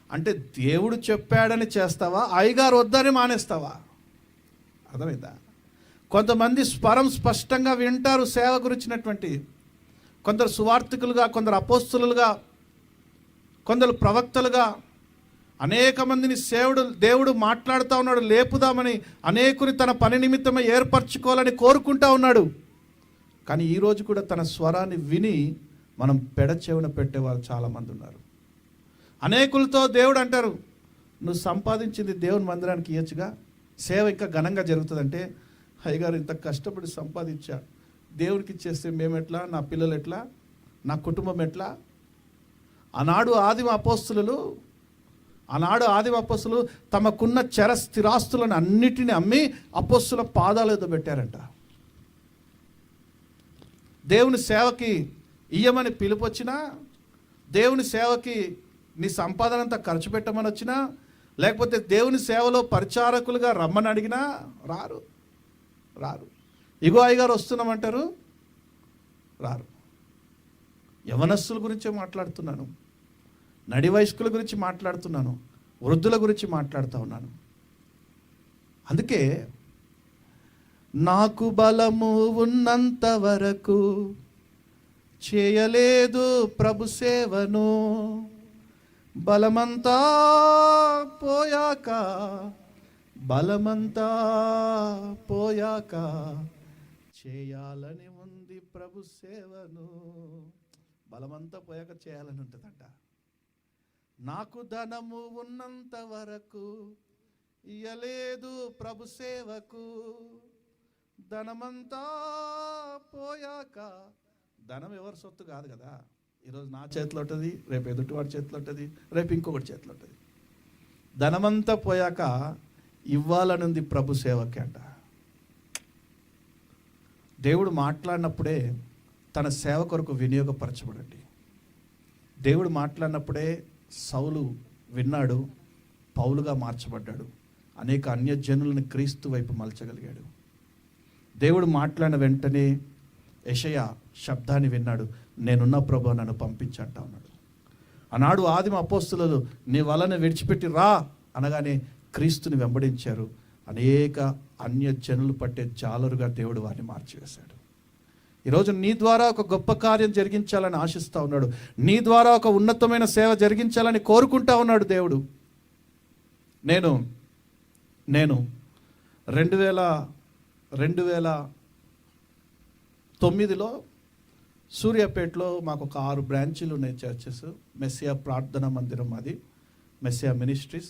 అంటే దేవుడు చెప్పాడని చేస్తావా, అయ్యగారు వద్దని మానేస్తావా? అర్థమైందా? కొంతమంది స్వరం స్పష్టంగా వింటారు సేవ గురించినటువంటి, కొందరు సువార్థికులుగా, కొందరు అపోస్తులుగా, కొందరు ప్రవక్తలుగా అనేక మందిని దేవుడు మాట్లాడుతూ ఉన్నాడు, లేపుదామని, అనేకుని తన పని నిమిత్తమే ఏర్పరచుకోవాలని కోరుకుంటా ఉన్నాడు. కానీ ఈరోజు కూడా తన స్వరాన్ని విని మనం పెడచెవిన పెట్టేవాళ్ళు చాలామంది ఉన్నారు. అనేకులతో దేవుడు అంటారు, నువ్వు సంపాదించింది దేవుని మందిరానికి ఇవ్వచ్చుగా, సేవ ఇంకా ఘనంగా జరుగుతుందంటే, అయ్యగారు ఇంత కష్టపడి సంపాదించా, దేవుడికి ఇచ్చేస్తే మేమెట్లా, నా పిల్లలు ఎట్లా, నా కుటుంబం ఎట్లా? ఆనాడు ఆదిమ అపోస్తులు తమకున్న చర స్థిరాస్తులను అన్నిటిని అమ్మి అపోస్తుల పాదాల మీద పెట్టారంట. దేవుని సేవకి ఇయ్యమని పిలుపు వచ్చినా, దేవుని సేవకి నీ సంపాదన అంతా ఖర్చు పెట్టమని వచ్చినా, లేకపోతే దేవుని సేవలో పరిచారకులుగా రమ్మని అడిగినా రారు. ఇగో అయ్యగారు వస్తున్నామంటారు, రారు. యవనస్తుల గురించే మాట్లాడుతున్నాను, నడి వయస్కుల గురించి మాట్లాడుతున్నాను, వృద్ధుల గురించి మాట్లాడుతూ ఉన్నాను. అందుకే నాకు బలము ఉన్నంత వరకు చేయలేదు ప్రభు సేవను, బలమంతా పోయాక చేయాలని ఉంది ప్రభు సేవను. బలమంతా పోయాక చేయాలని ఉంటుందంట. నాకు ధనము ఉన్నంత వరకు ఇయ్యలేదు ప్రభు సేవకు, ధనమంతా పోయాక. ధనం ఎవరి సొత్తు కాదు కదా. ఈరోజు నా చేతిలో ఉంటుంది, రేపు ఎదుటివాడి చేతిలో ఉంటుంది, రేపు ఇంకొకటి చేతిలో ఉంటుంది. ధనమంతా పోయాక ఇవ్వాలనుంది ప్రభు సేవకి అంట. దేవుడు మాట్లాడినప్పుడే తన సేవ కొరకు వినియోగపరచబడండి. దేవుడు మాట్లాడినప్పుడే సౌలు విన్నాడు, పౌలుగా మార్చబడ్డాడు, అనేక అన్యజనులను క్రీస్తు వైపు మలచగలిగాడు. దేవుడు మాట్లాడిన వెంటనే యెషయా శబ్దాన్ని విన్నాడు, నేనున్న ప్రభువా నన్ను పంపించంటా ఉన్నాడు. ఆనాడు ఆదిమ అపోస్తులు నీ వలన విడిచిపెట్టి రా అనగానే క్రీస్తుని వెంబడించారు. అనేక అన్యజనులు పట్టే జాలరుగా దేవుడు వారిని మార్చివేశాడు. ఈరోజు నీ ద్వారా ఒక గొప్ప కార్యం జరిగించాలని ఆశిస్తూ ఉన్నాడు. నీ ద్వారా ఒక ఉన్నతమైన సేవ జరిగించాలని కోరుకుంటా ఉన్నాడు దేవుడు. నేను 2009లో సూర్యాపేటలో మాకు ఒక 6 బ్రాంచీలు ఉన్నాయి చర్చెస్. మెస్సియా ప్రార్థనా మందిరం, అది మెస్సియా మినిస్ట్రీస్.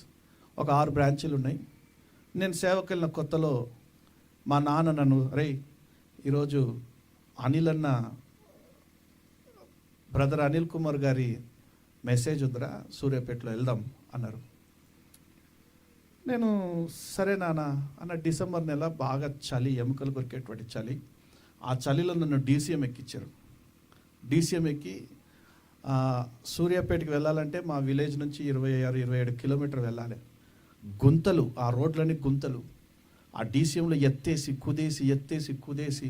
ఒక 6 బ్రాంచీలు ఉన్నాయి. నేను సేవకు వెళ్ళిన కొత్తలో మా నాన్న నన్ను, రే ఈరోజు అనిల్ అన్న బ్రదర్ అనిల్ కుమార్ గారి మెసేజ్ ఉందిరా, సూర్యాపేటలో వెళ్దాం అన్నారు. నేను సరే నాన్న అన్న. డిసెంబర్ నెల బాగా చలి, ఎముకలు కొరికేటువంటి చలి. ఆ చలిలో నన్ను DCM ఎక్కించారు. DCM ఎక్కి సూర్యాపేటకి వెళ్ళాలంటే మా విలేజ్ నుంచి 26-27 కిలోమీటర్ వెళ్ళాలి. గుంతలు, ఆ రోడ్లన్నీ గుంతలు. ఆ DCMలో ఎత్తేసి కుదేసి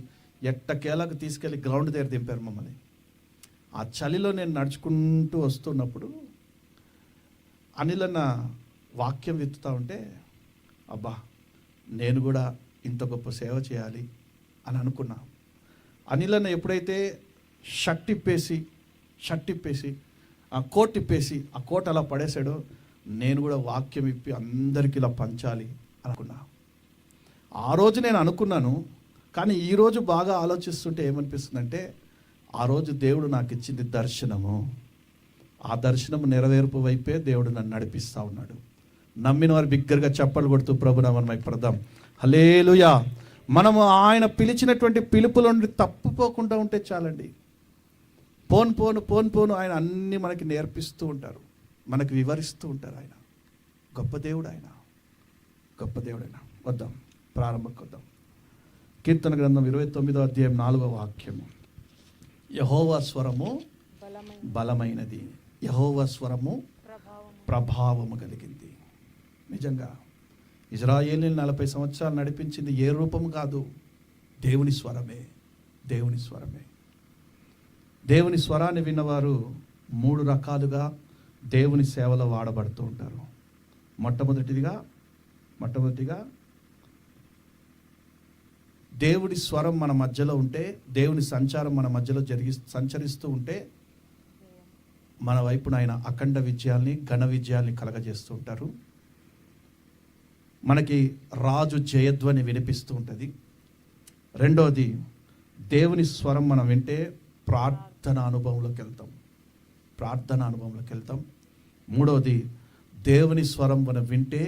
ఎట్టకేలకు తీసుకెళ్ళి గ్రౌండ్ దగ్గర దింపారు మమ్మల్ని. ఆ చలిలో నేను నడుచుకుంటూ వస్తున్నప్పుడు అనిలన్న వాక్యం విత్తుతూ ఉంటే, అబ్బా నేను కూడా ఇంత గొప్ప సేవ చేయాలి అని అనుకున్నా. అనిలన్న ఎప్పుడైతే షర్ట్ ఇప్పేసి ఆ కోట్ ఇప్పేసి ఆ కోట్ అలా పడేశాడో, నేను కూడా వాక్యం ఇప్పి అందరికీ ఇలా పంచాలి అనుకున్నా. ఆ రోజు నేను అనుకున్నాను. కానీ ఈరోజు బాగా ఆలోచిస్తుంటే ఏమనిపిస్తుందంటే, ఆ రోజు దేవుడు నాకు ఇచ్చింది దర్శనము. ఆ దర్శనము నెరవేర్పు వైపే దేవుడు నన్ను నడిపిస్తూ ఉన్నాడు. నమ్మిన వారు బిగ్గరగా చప్పలు కొడుతూ ప్రభునామం పడదాం. హల్లెలూయా. మనము ఆయన పిలిచినటువంటి పిలుపుల నుండి తప్పుపోకుండా ఉంటే చాలండి. పోను ఆయన అన్నీ మనకి నేర్పిస్తూ ఉంటారు, మనకి వివరిస్తూ ఉంటారు. ఆయన గొప్ప దేవుడు, ఆయన గొప్ప దేవుడైనా. వద్దాం, ప్రారంభకు వద్దాం. కీర్తన గ్రంథం 29వ అధ్యాయం 4వ వాక్యము. యెహోవా స్వరము బలమైనది, యెహోవా స్వరము ప్రభావము కలిగింది. నిజంగా ఇజ్రాయేలుని 40 సంవత్సరాలు నడిపించింది ఏ రూపము కాదు, దేవుని స్వరమే. దేవుని స్వరాన్ని విన్నవారు 3 రకాలుగా దేవుని సేవలో వాడబడుతూ ఉంటారు. మొట్టమొదటిగా దేవుడి స్వరం మన మధ్యలో ఉంటే, దేవుని సంచారం మన మధ్యలో సంచరిస్తూ ఉంటే, మన వైపున ఆయన అఖండ విజయాల్ని, ఘన విజయాల్ని కలగజేస్తూ ఉంటారు. మనకి రాజు జయధ్వని వినిపిస్తూ ఉంటుంది. రెండోది, దేవుని స్వరం మనం వింటే ప్రార్థన అనుభవంలోకి వెళ్తాం. మూడోది, దేవుని స్వరం మనం వింటే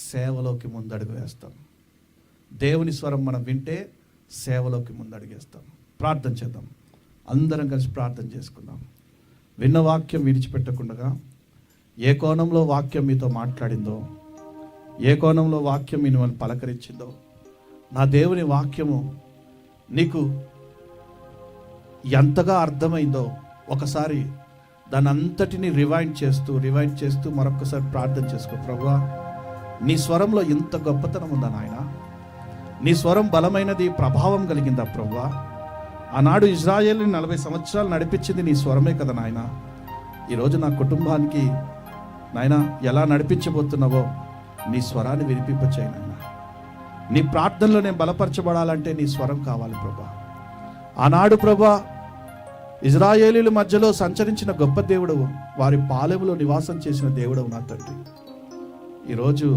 సేవలోకి ముందడుగు వేస్తాం. ప్రార్థన చేద్దాం. అందరం కలిసి ప్రార్థన చేసుకుందాం. విన్న వాక్యం విడిచిపెట్టకుండా, ఏ కోణంలో వాక్యం మీతో మాట్లాడిందో, ఏ కోణంలో వాక్యం మిమ్మల్ని పలకరించిందో, నా దేవుని వాక్యము నీకు ఎంతగా అర్థమైందో ఒకసారి దాని అంతటిని రివైండ్ చేస్తూ మరొకసారి ప్రార్థన చేసుకో. ప్రభువా, నీ స్వరంలో ఇంత గొప్పతనం ఉందా నాయన? నీ స్వరం బలమైనది, ప్రభావం కలిగిందా ప్రభువా? ఆనాడు ఇజ్రాయేలుని 40 సంవత్సరాలు నడిపించింది నీ స్వరమే కదా నాయన. ఈరోజు నా కుటుంబానికి నాయన ఎలా నడిపించబోతున్నావో నీ స్వరాన్ని వినిపింపచేయి నాయన. నీ ప్రార్థనలో నేను బలపరచబడాలంటే నీ స్వరం కావాలి ప్రభా. ఆనాడు ప్రభా ఇజ్రాయేలీల మధ్యలో సంచరించిన గొప్ప దేవుడవు, వారి పాలెములో నివాసం చేసిన దేవుడవు నా తండ్రి. ఈరోజు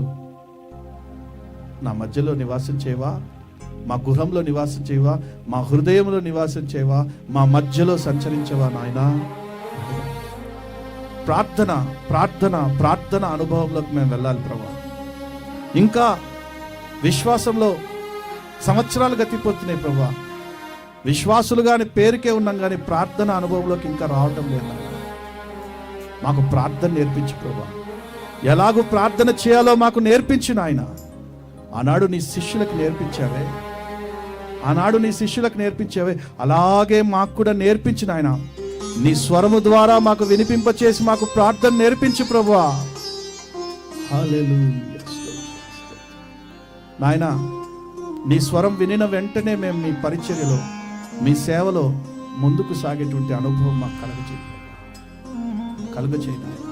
నా మధ్యలో నివాసం చేయవా, మా గృహంలో నివాసం చేయవా, మా హృదయంలో నివాసం చేయవా, మా మధ్యలో సంచరించవా నాయనా. ప్రార్థన ప్రార్థన ప్రార్థన అనుభవంలోకి మేము వెళ్ళాలి ప్రభా. ఇంకా విశ్వాసంలో సంవత్సరాలు గతిపోతున్నాయి ప్రభా. విశ్వాసులుగాని పేరుకే ఉన్నాం కానీ ప్రార్థన అనుభవంలోకి ఇంకా రావటం లేదు. మాకు ప్రార్థన నేర్పించు ప్రభా. ఎలాగూ ప్రార్థన చేయాలో మాకు నేర్పించు నాయన. ఆనాడు నీ శిష్యులకు నేర్పించావే, ఆనాడు నీ శిష్యులకు నేర్పించావే, అలాగే మాకు కూడా నేర్పించు నాయన. నీ స్వరము ద్వారా మాకు వినిపింపచేసి మాకు ప్రార్థన నేర్పించు ప్రభువా. హల్లెలూయా. నాయన నీ స్వరం వినిన వెంటనే మేము మీ పరిచర్యలో మీ సేవలో ముందుకు సాగేటువంటి అనుభవం మాకు కలుగచేయి నాయన.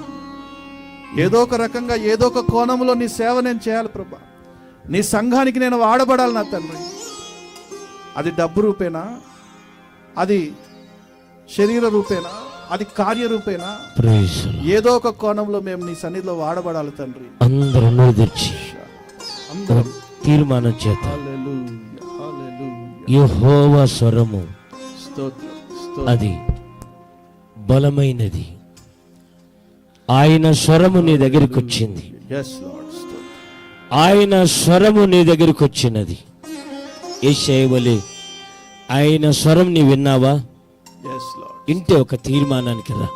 ఏదో ఒక రకంగా ఏదో ఒక కోణంలో నీ సేవ నేను చేయాలి ప్రభా. నీ సంఘానికి నేను వాడబడాలి నా తండ్రి. అది డబ్బు రూపేనా, అది శరీర రూపేనా, అది కార్య రూపేనా, ఏదో ఒక కోణంలో మేము నీ సన్నిధిలో వాడబడాలి తండ్రి. అందరం తీర్మానం చేత యెహోవా స్వరము అది బలమైనది. ఆయన స్వరము నీ దగ్గరికి వచ్చింది, ఆయన స్వరము నీ దగ్గరికి వచ్చినది. యేషయ్యవలే ఆయన స్వరం నీ విన్నావా? ఇంటే ఒక తీర్మానానికి రా,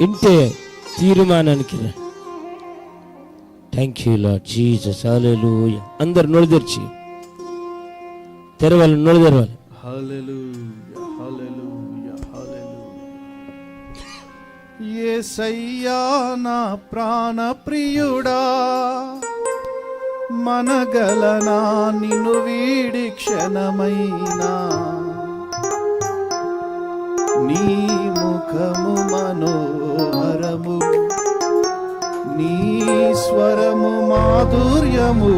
ఇంటే తీర్మానానికి రా. Thank you Lord Jesus. Hallelujah. అందరు నోరు తెరిచి తెరవాలి, నోరు తెరవాలి. హల్లెలూయా హల్లెలూయా హల్లెలూయా. యేసయ్యా నా ప్రాణ ప్రియుడా, మనగలనా నిన్ను వీడి క్షణమైనా, నీ ముఖము మనోహరము, నీ స్వరము మాధుర్యము,